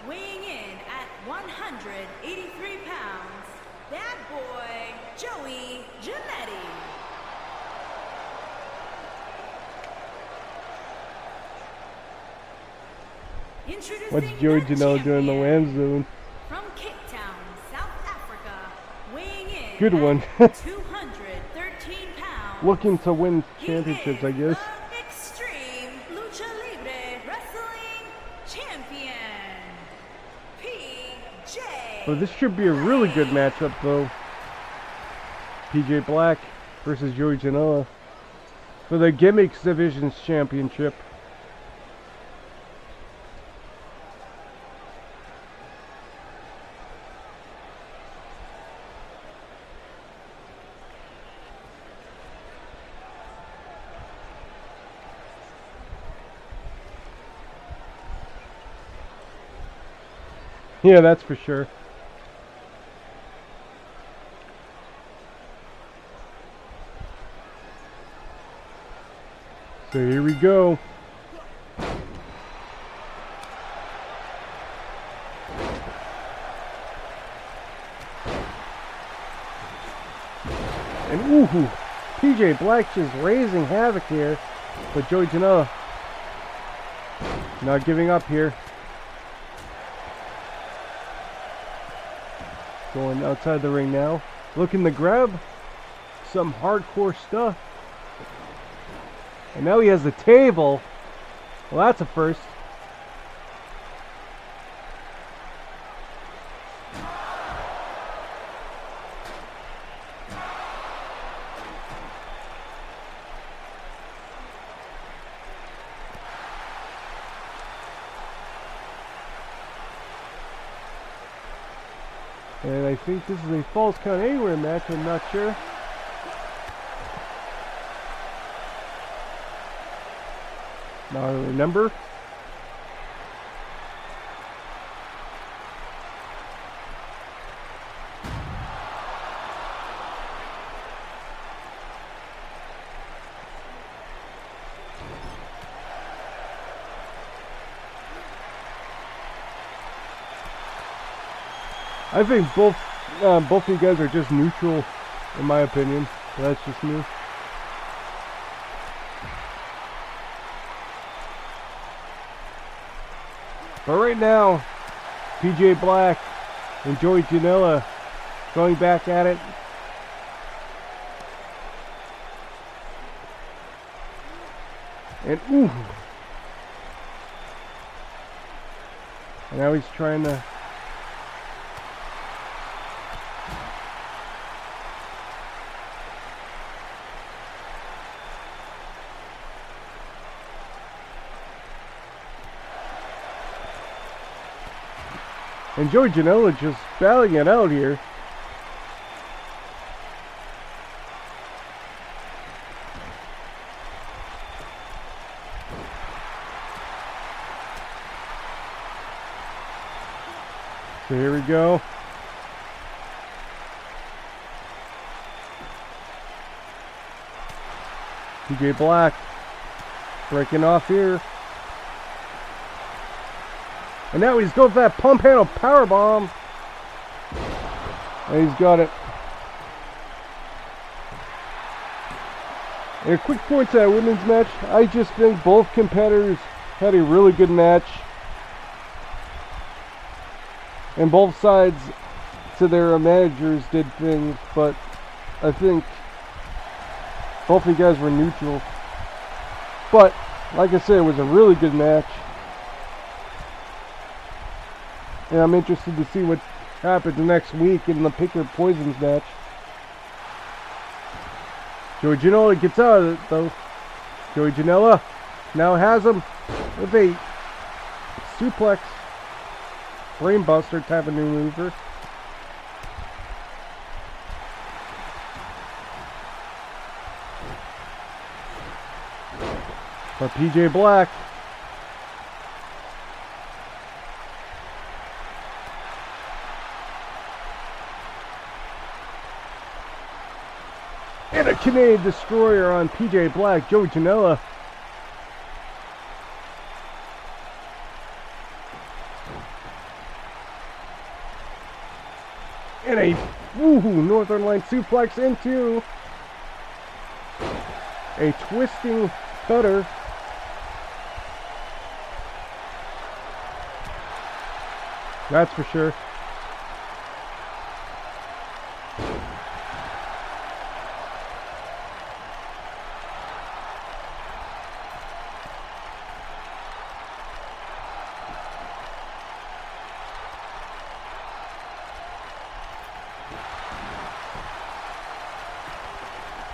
weighing in at 183 pounds, Bad Boy Joey Janela. What's Joey Janela doing in the WAM zone? From Cape Town, South Africa, weighing in Good one. 213 pounds. Looking to win championships, I guess. The Extreme Lucha Libre Wrestling Champion, PJ. But this should be a really good matchup, though. PJ Black versus Joey Janela for the Gimmicks Divisions Championship. Yeah, that's for sure. So here we go. And ooh, PJ Black just raising havoc here. But Joey Janela not giving up here. Going outside the ring now. Looking to grab some hardcore stuff. And now he has the table. Well, that's a first. And I think this is a false count anywhere match, I'm not sure. Now I remember. I think both of you guys are just neutral, in my opinion. That's just me. But right now, PJ Black and Joey Janela going back at it. And ooh. And now he's trying to... And Joey Janela just battling it out here. So here we go. PJ Black breaking off here. And now he's going for that pump handle powerbomb. And he's got it. And a quick point to that women's match. I just think both competitors had a really good match. And both sides to their managers did things. But I think both of you guys were neutral. But, like I said, it was a really good match. And I'm interested to see what happens next week in the Pick Your Poisons match. Joey Janela gets out of it though. Joey Janela now has him with a suplex brainbuster type of maneuver. But PJ Black and a Canadian Destroyer on PJ Black, Joey Janela. And a Northern Line suplex into a twisting cutter. That's for sure.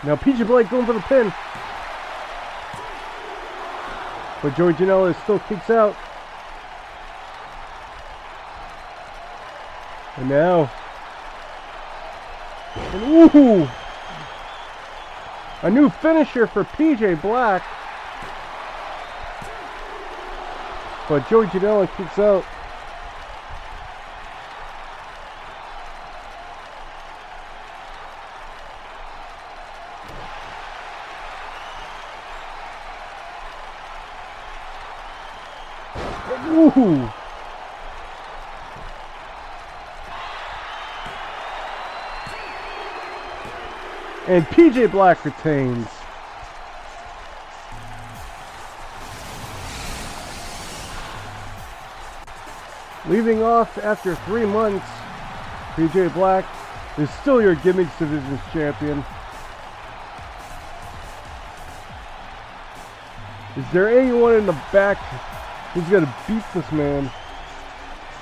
Now PJ Black going for the pin. But Joey Janela still kicks out. And now. And ooh! A new finisher for PJ Black. But Joey Janela kicks out. Ooh. And PJ Black retains. Leaving off after 3 months, PJ Black is still your Gimmicks Division champion. Is there anyone in the back who's going to beat this man?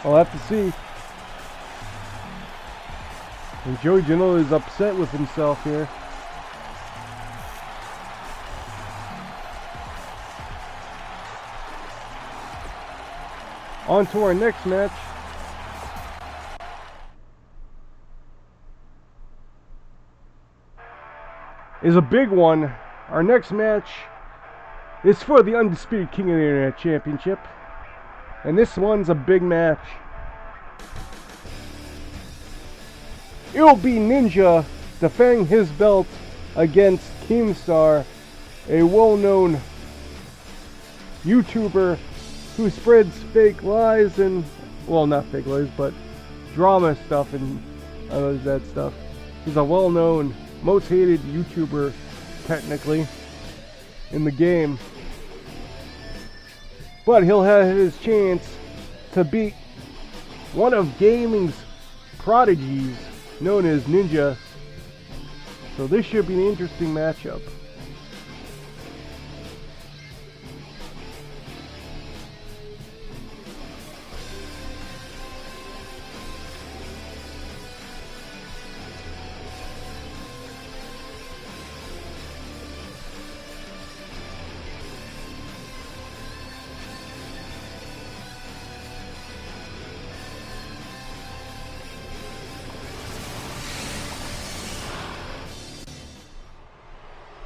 I'll have to see. And Joey Janela is upset with himself here. On to our next match. Is a big one. Our next match is for the Undisputed King of the Internet Championship. And this one's a big match. It'll be Ninja defending his belt against Keemstar, a well-known YouTuber who spreads fake lies and, well, not fake lies, but drama stuff and that stuff. He's a well-known, most hated YouTuber, technically, in the game. But he'll have his chance to beat one of gaming's prodigies, known as Ninja. So this should be an interesting matchup.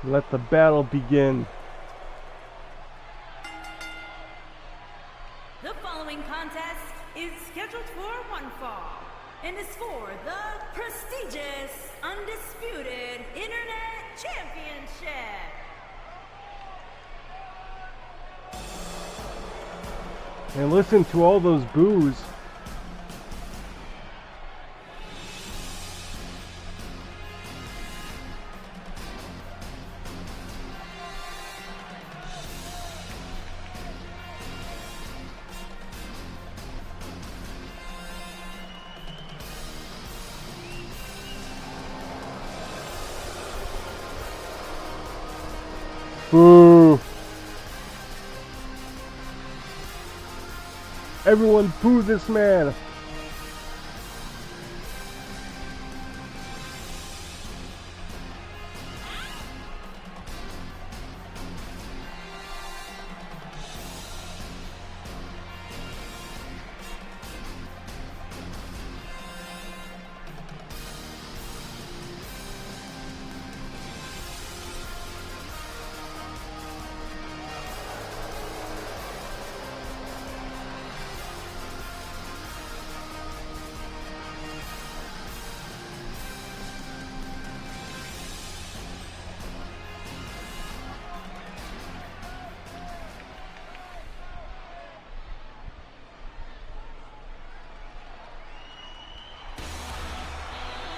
Let the battle begin. The following contest is scheduled for one fall and is for the prestigious Undisputed Internet Championship. And listen to all those boos. Boo! Everyone boo this man!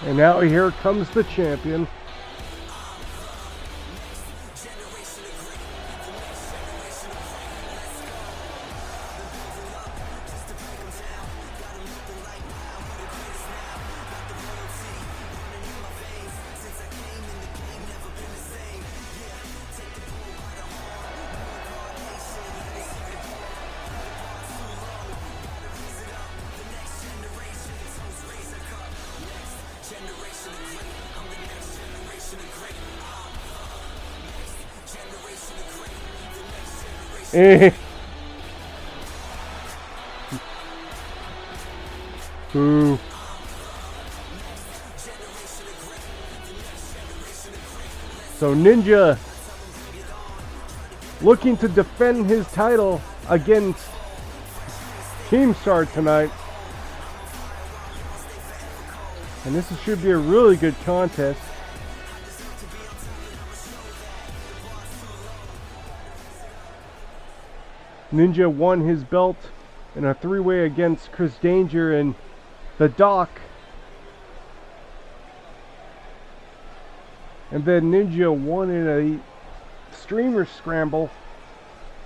And now here comes the champion. Boo. So Ninja looking to defend his title against Keemstar tonight. And this should be a really good contest. Ninja won his belt in a three-way against Chris Danger and the Doc. And then Ninja won in a streamer scramble.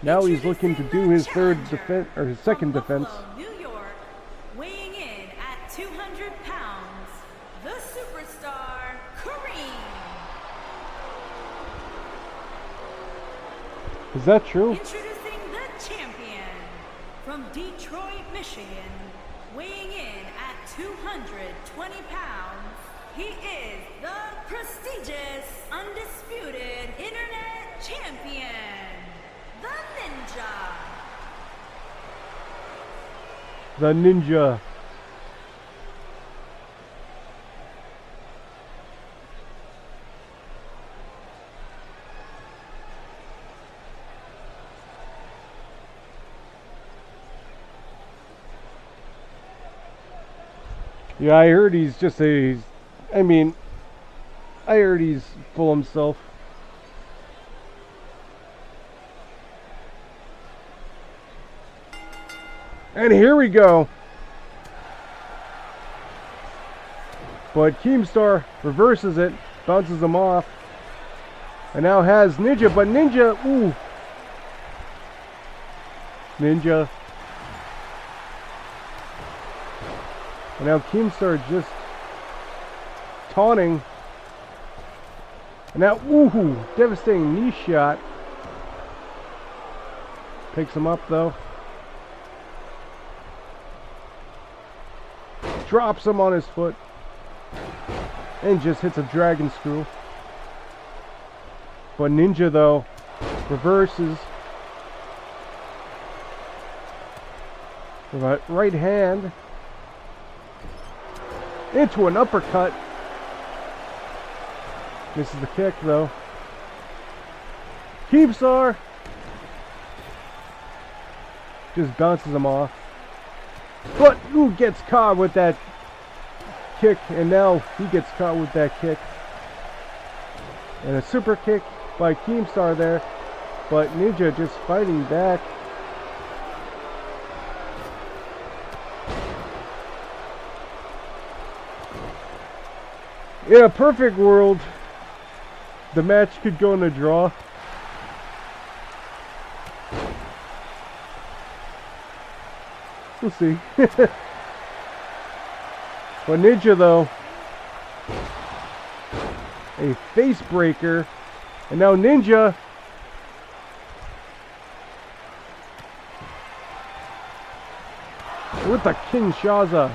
Now he's looking to do his third defense, or his second defense. New York, weighing in at 200 pounds, the superstar Kareem. Is that true? Introducing the champion from Detroit, Michigan, weighing in at 220 pounds. He is the prestigious, undisputed Internet Champion, the Ninja. The Ninja. Yeah, I heard he's just a... I mean, I heard he's full himself. And here we go. But Keemstar reverses it, bounces him off. And now has Ninja, but Ninja, ooh. Ninja. And now Keemstar just taunting. And now, ooh, devastating knee shot. Picks him up though. Drops him on his foot. And just hits a dragon screw. But Ninja though, reverses. With a right hand. Into an uppercut. Misses the kick though. Keemstar just bounces him off. But ooh, gets caught with that kick, and now he gets caught with that kick. And a super kick by Keemstar there, but Ninja just fighting back. In a perfect world, the match could go in a draw. We'll see. But Ninja though, a face breaker, and now Ninja with the Kinshasa.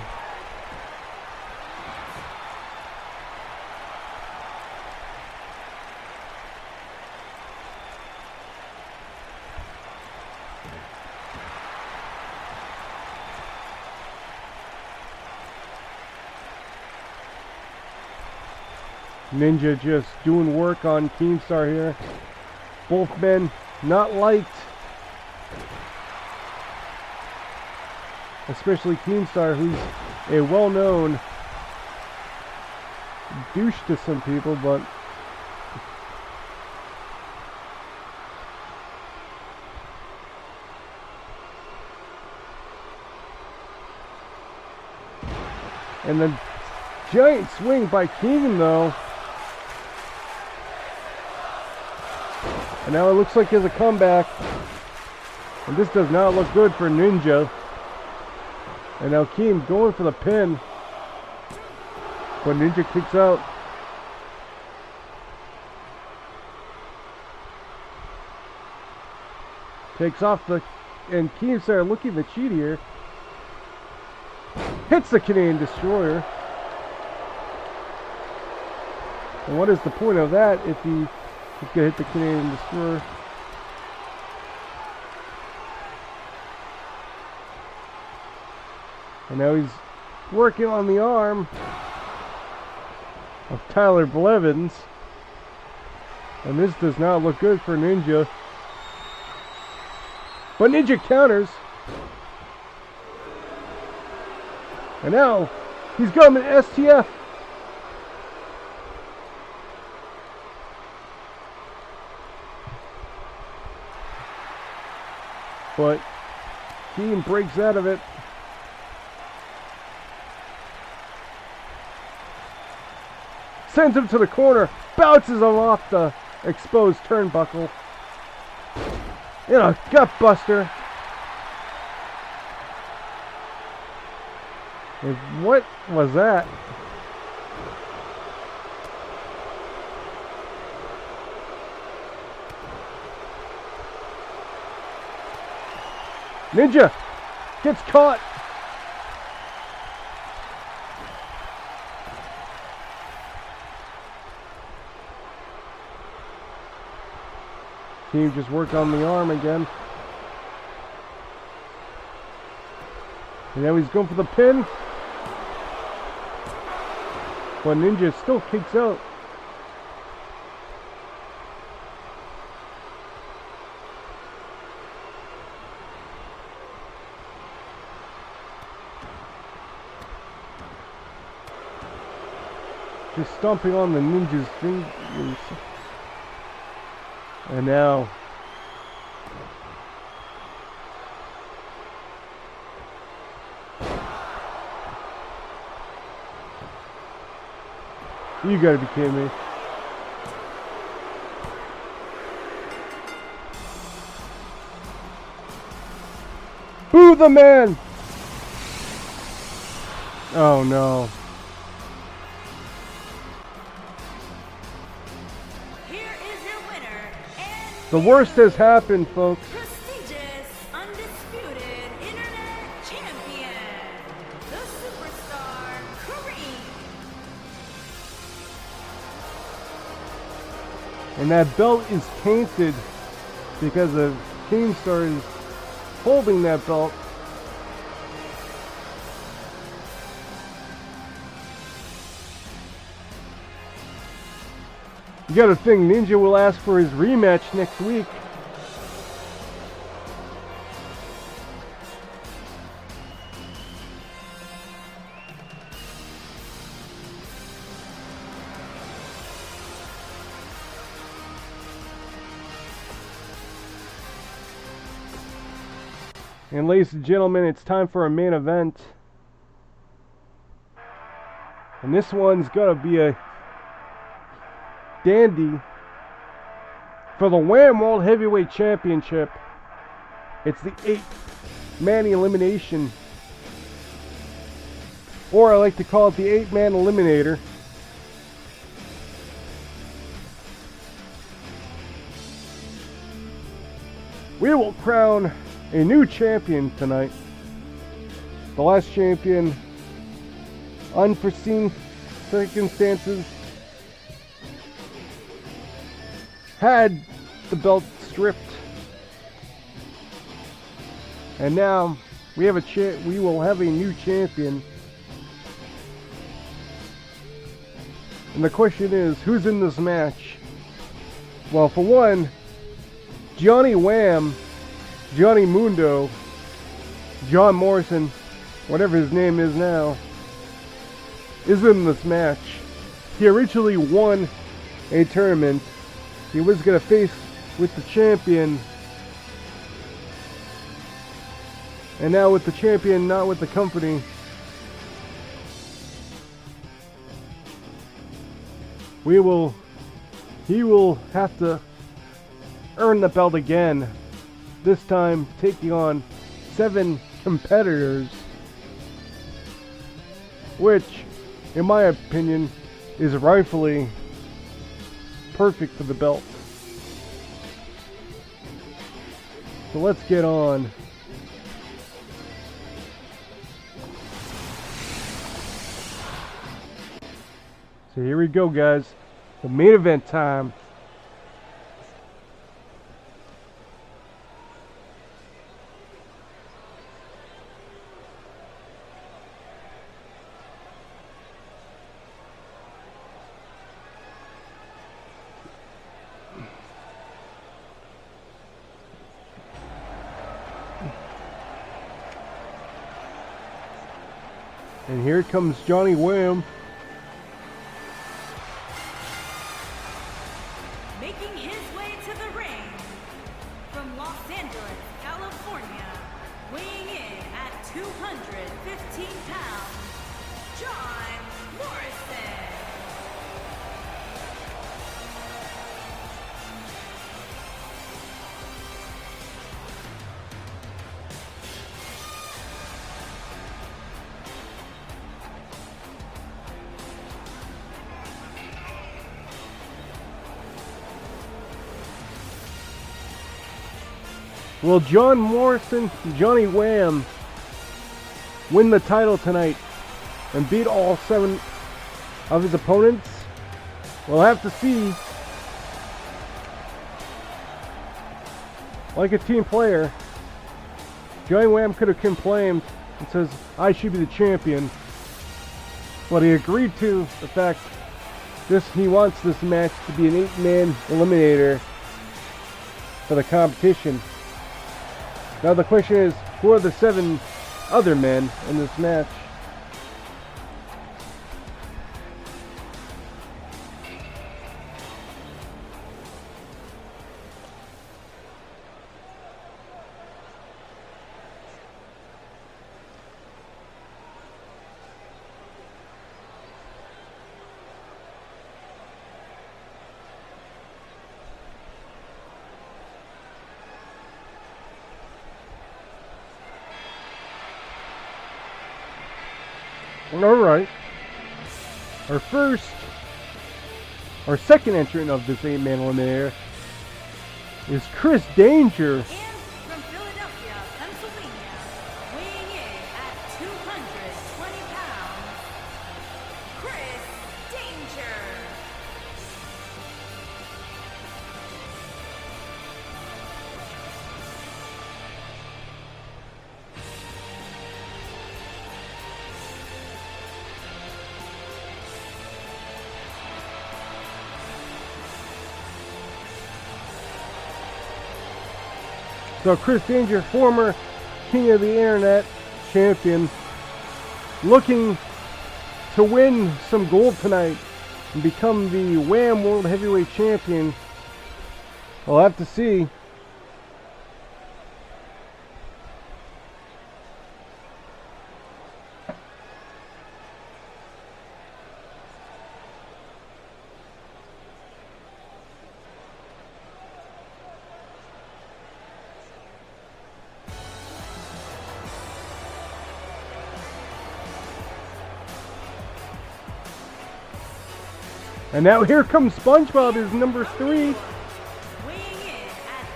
Ninja just doing work on Keemstar here. Both men not liked. Especially Keemstar, who's a well-known douche to some people, but and then giant swing by Keegan though. And now it looks like he has a comeback. And this does not look good for Ninja. And now Keem going for the pin. But Ninja kicks out. Takes off the... And Keemstar looking to cheat here. Hits the Canadian Destroyer. And what is the point of that if he's gonna hit the Canadian Destroyer? And now he's working on the arm of Tyler Blevins. And this does not look good for Ninja. But Ninja counters. And now he's got him an STF. But Team breaks out of it. Sends him to the corner. Bounces him off the exposed turnbuckle. In a gut buster. And what was that? Ninja gets caught. Team just worked on the arm again. And now he's going for the pin. But Ninja still kicks out. Just stomping on the Ninja's fingers. And now you gotta be kidding me. Boo the man! Oh no. The worst has happened, folks. Prestigious, undisputed internet champion, the superstar Kareem. And that belt is tainted because of Keemstar is holding that belt. You gotta think Ninja will ask for his rematch next week. And ladies and gentlemen, it's time for a main event. And this one's gotta be a dandy for the WAM World Heavyweight Championship. It's the 8-man elimination, or I like to call it the 8-man eliminator. We will crown a new champion tonight. The last champion, unforeseen circumstances, had the belt stripped, and now we will have a new champion. And the question is, who's in this match? Well, for one, Johnny Wham, Johnny Mundo, John Morrison, whatever his name is now, is in this match. He originally won a tournament. He was going to face with the champion. And now with the champion, not with the company. He will have to earn the belt again. This time taking on 7 competitors. Which, in my opinion, is rightfully perfect for the belt. So let's get on. So here we go, guys. The main event time. And here comes Johnny Wham. Making his way to the ring from Los Angeles, California, weighing Will John Morrison, Johnny WAM, win the title tonight and beat all 7 of his opponents? We'll have to see. Like a team player, Johnny WAM could have complained and says, I should be the champion. But he agreed to the fact he wants this match to be an 8-man eliminator for the competition. Now the question is, who are the 7 other men in this match? Alright. Our second entrant of this 8-man eliminator is Chris Danger. And from Philadelphia, Pennsylvania, weighing in at 220 pounds, Chris Danger. So Chris Danger, former King of the Internet champion, looking to win some gold tonight and become the WAM World Heavyweight Champion. We'll have to see. And now here comes SpongeBob, is number 3. Weighing in at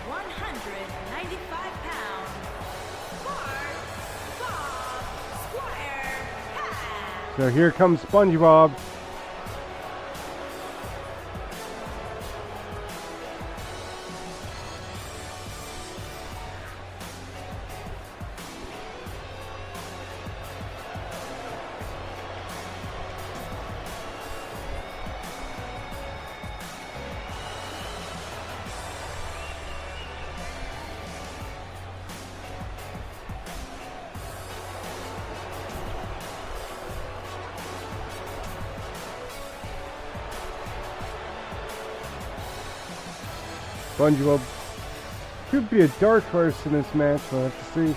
195 pounds, Bob Squire Pat. So here comes SpongeBob. SpongeBob could be a dark horse in this match, we'll have to see.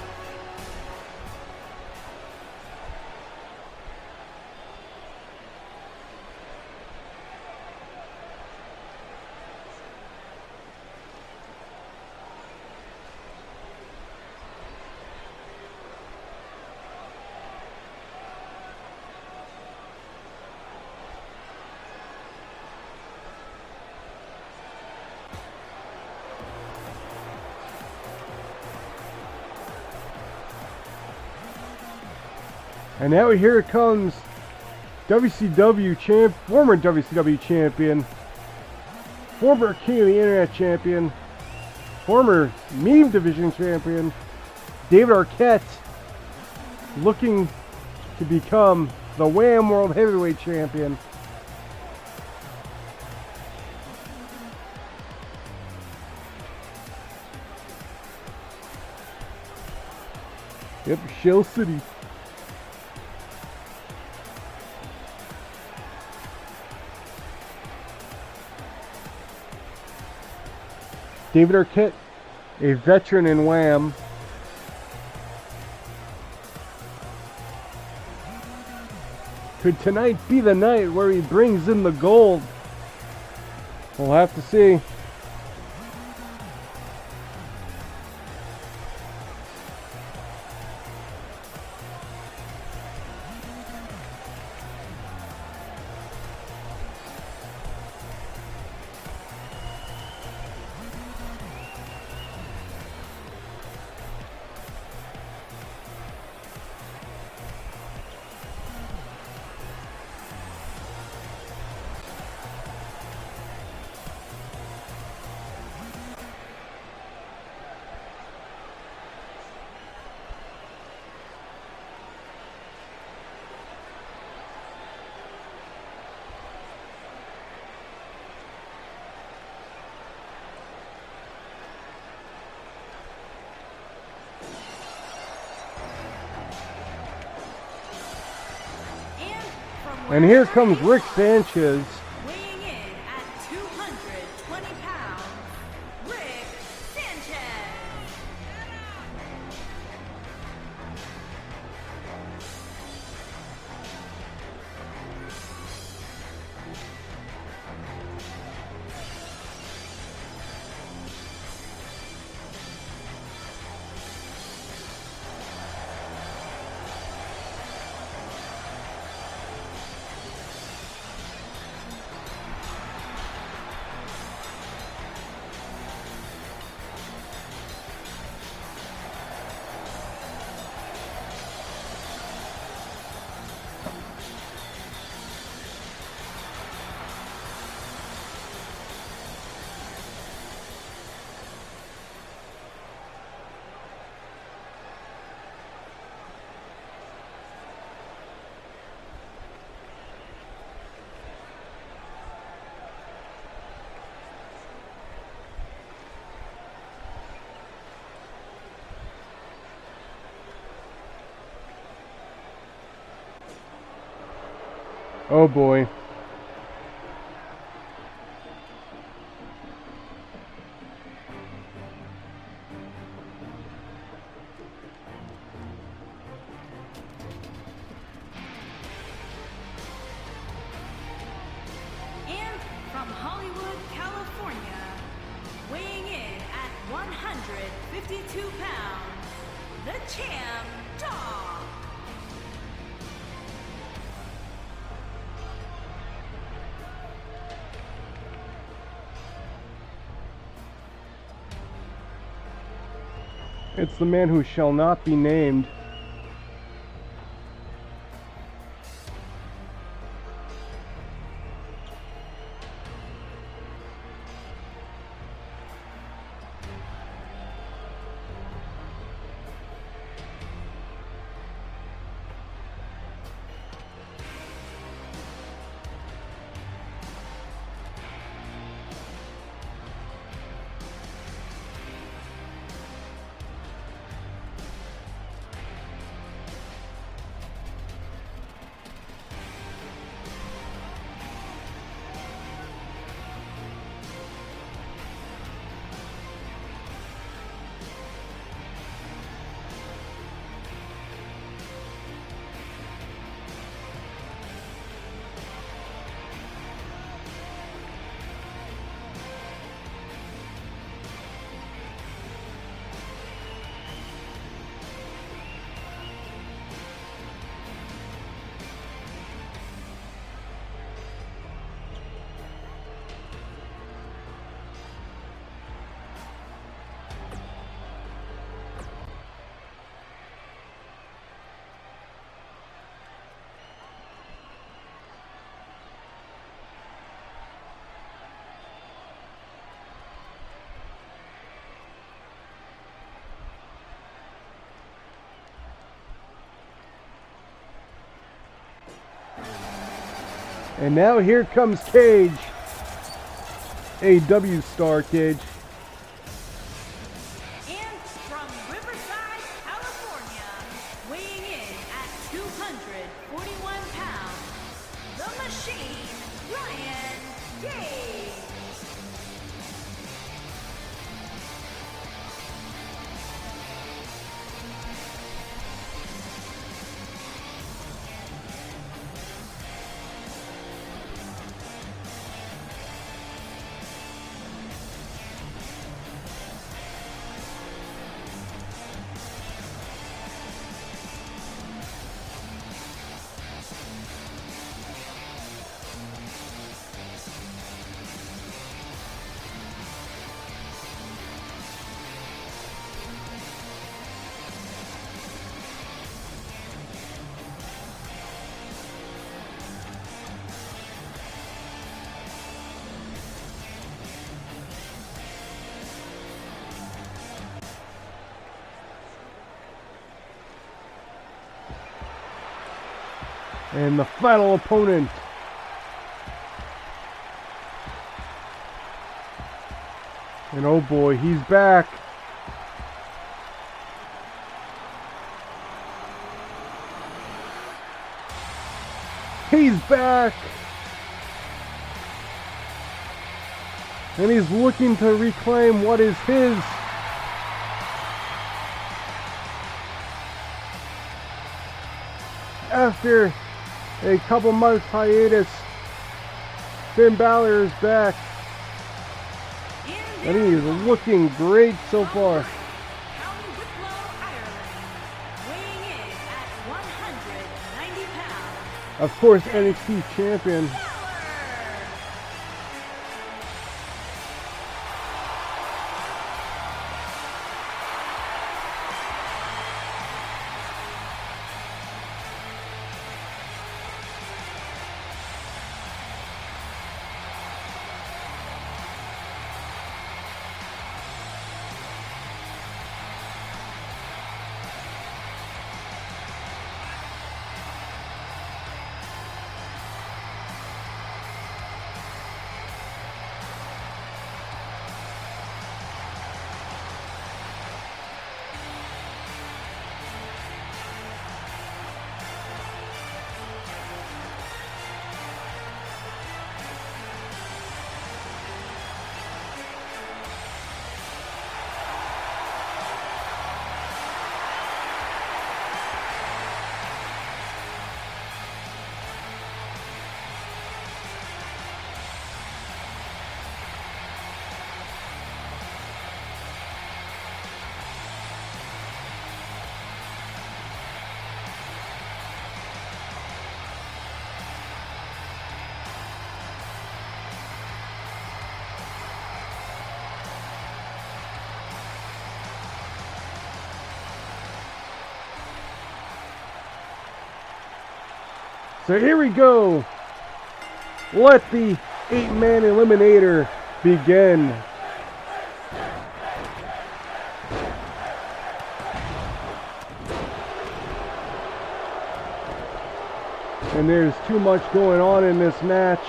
And now here comes former WCW champion, former King of the Internet champion, former Meme Division champion, David Arquette, looking to become the WAM World Heavyweight Champion. Yep, Shell City. David Arquette, a veteran in WAM. Could tonight be the night where he brings in the gold? We'll have to see. And here comes Rick Sanchez. Weighing in at 220 pounds, Rick Sanchez. Oh boy. And from Hollywood, California, weighing in at 152 pounds, the Champ Dog. It's the man who shall not be named. And now here comes Cage. AW star Cage. And from Riverside, California, weighing in at 241 pounds, the Machine, Ryan Gage. And the final opponent. And oh boy, he's back. He's back. And he's looking to reclaim what is his. After a couple months hiatus, Finn Balor is back. And he is looking great so far. Of course, NXT champion. So here we go. Let the 8-man eliminator begin. And there's too much going on in this match.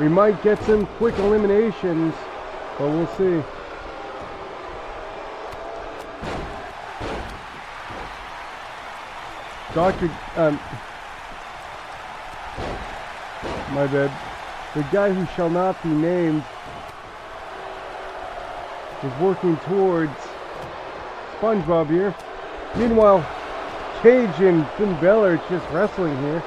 We might get some quick eliminations, but we'll see. My bad. The guy who shall not be named is working towards SpongeBob here. Meanwhile, Cage and Finn Balor are just wrestling here.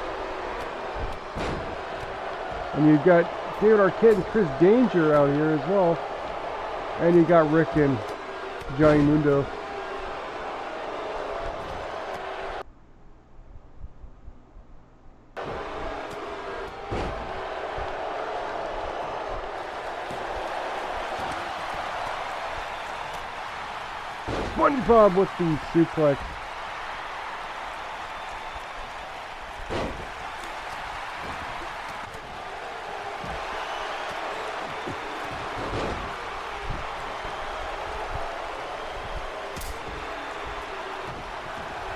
And you've got David Arquette and Chris Danger out here as well. And you got Rick and Johnny Mundo. SpongeBob with the suplex.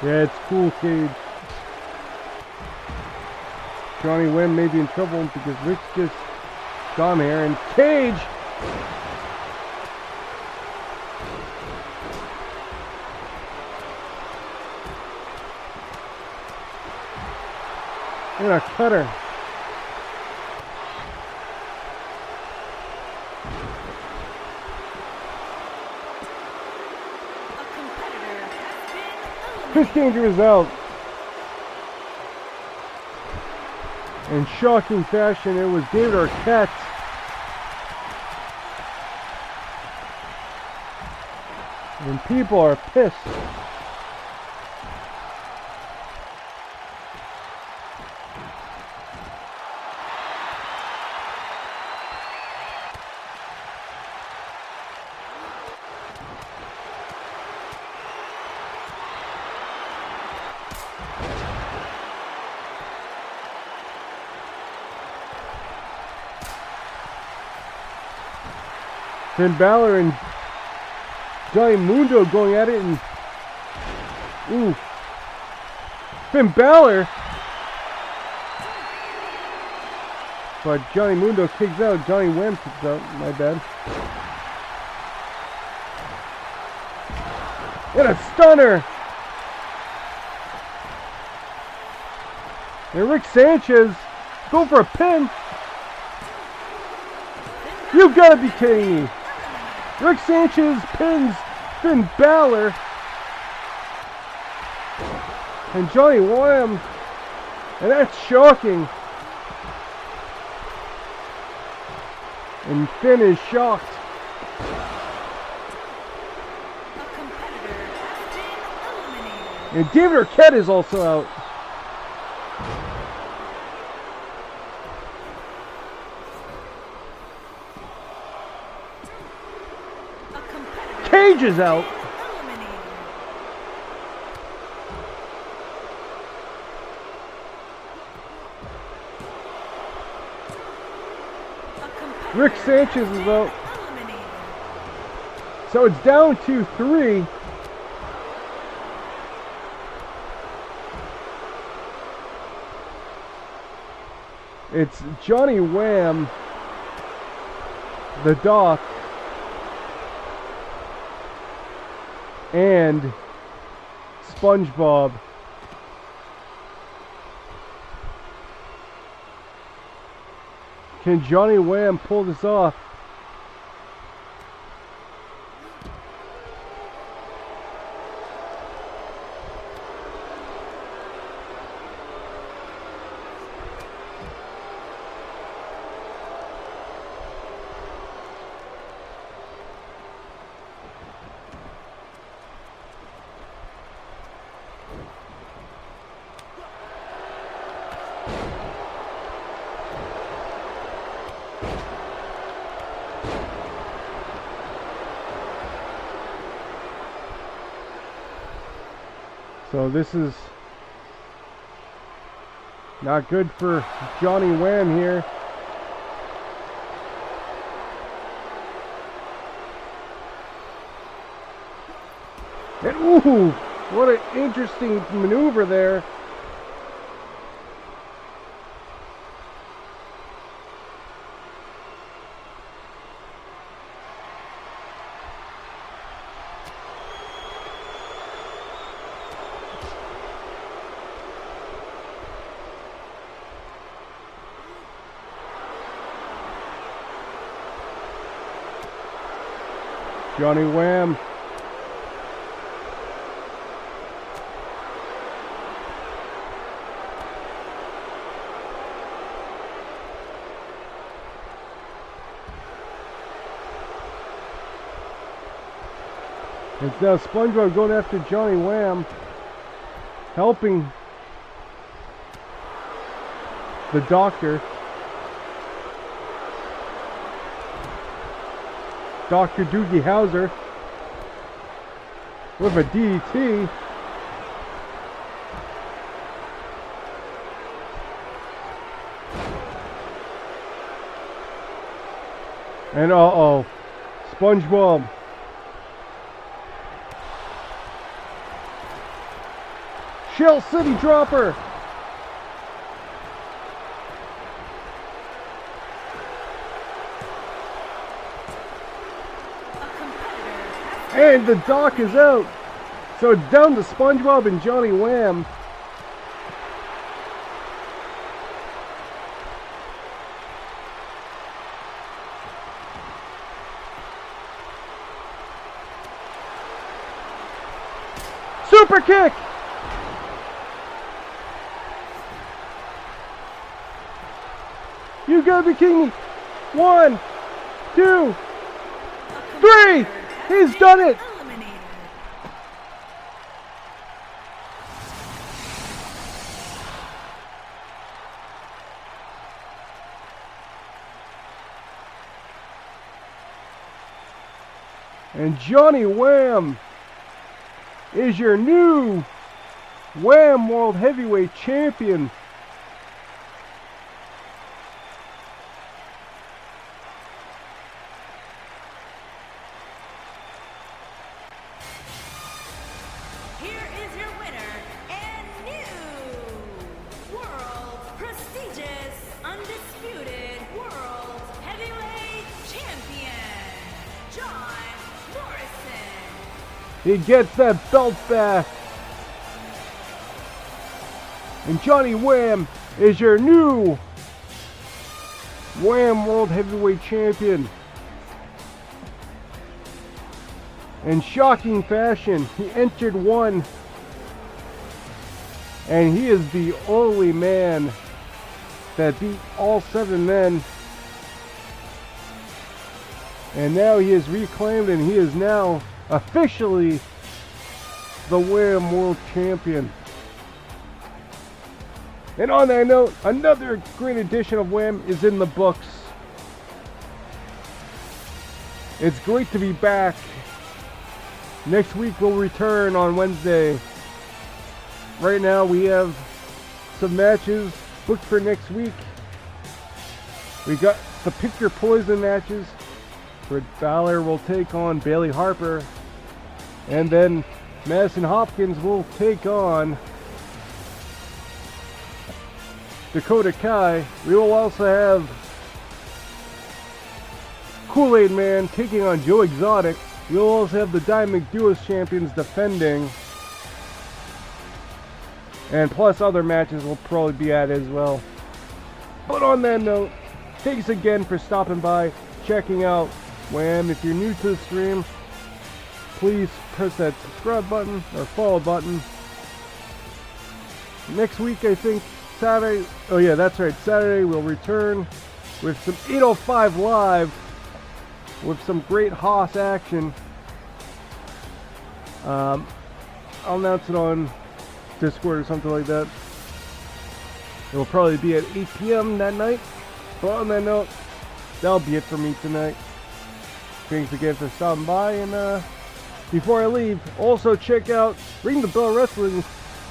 Yeah, it's cool, Cage. Johnny WAM may be in trouble because Rick's just gone there, and Cage! And a cutter. Chris Danger is out. In shocking fashion, it was David Arquette. And people are pissed. Finn Balor and Johnny Mundo going at it, and ooh, Finn Balor, but Johnny Mundo kicks out. Johnny WAM kicks out. My bad. And a stunner. And Rick Sanchez going for a pin. You gotta be kidding me. Rick Sanchez pins Finn Balor. And Johnny WAM. And that's shocking. And Finn is shocked. And David Arquette is also out. Cage is out. Rick Sanchez is out. So it's down to 3. It's Johnny WAM, the Doc, and SpongeBob. Can Johnny WAM pull this off? So this is not good for Johnny WAM here. And ooh, what an interesting maneuver there. Johnny WAM. It's now SpongeBob going after Johnny WAM, helping the Doctor. Dr. Doogie Howser with a DDT. And uh-oh, SpongeBob. Shell City Dropper. And the Doc is out. So it's down to SpongeBob and Johnny WAM. Super kick! You gotta be kidding me. 1, 2, 3! He's done it! And Johnny WAM is your new WAM World Heavyweight Champion. Here is your winner and new world prestigious undisputed world heavyweight champion, John Morrison. He gets that belt back. And Johnny Wham is your new WAM World Heavyweight Champion. In shocking fashion, he entered one, and he is the only man that beat all 7 men. And now he is reclaimed, and he is now officially the WAM World Champion. And on that note, another great edition of WAM is in the books. It's great to be back. Next week we'll return on Wednesday. Right now we have some matches booked for next week. We got the Pick Your Poison matches. Britt Balor will take on Bailey Harper. And then Madison Hopkins will take on Dakota Kai. We will also have Kool-Aid Man taking on Joe Exotic. We'll also have the Dynamic Duos champions defending. And plus other matches will probably be at as well. But on that note, thanks again for stopping by, checking out WAM. If you're new to the stream, please press that subscribe button or follow button. Next week, I think, Saturday, oh yeah, that's right, Saturday we'll return with some 805 Live with some great Haas action. I'll announce it on Discord or something like that. It will probably be at 8 p.m. that night. But on that note, that'll be it for me tonight. Thanks again for stopping by, and before I leave, also check out Ring the Bell Wrestling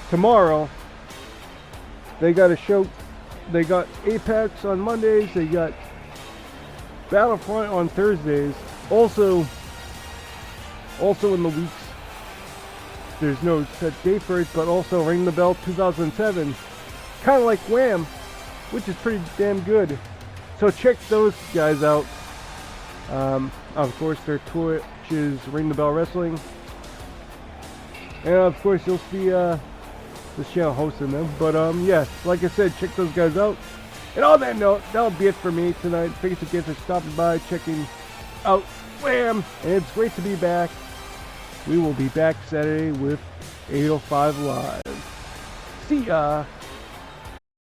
tomorrow. They got a show. They got Apex on Mondays. They got Battlefront on Thursdays. Also in the weeks, there's no set date for it, but also Ring the Bell 2007, kind of like WAM, which is pretty damn good. So check those guys out. Of course, their Twitch is Ring the Bell Wrestling, and of course you'll see this channel hosting them. But yeah, like I said, check those guys out. And on that note, that'll be it for me tonight. Thanks again for stopping by, checking out WAM, and it's great to be back. We will be back Saturday with 805 Live. See ya!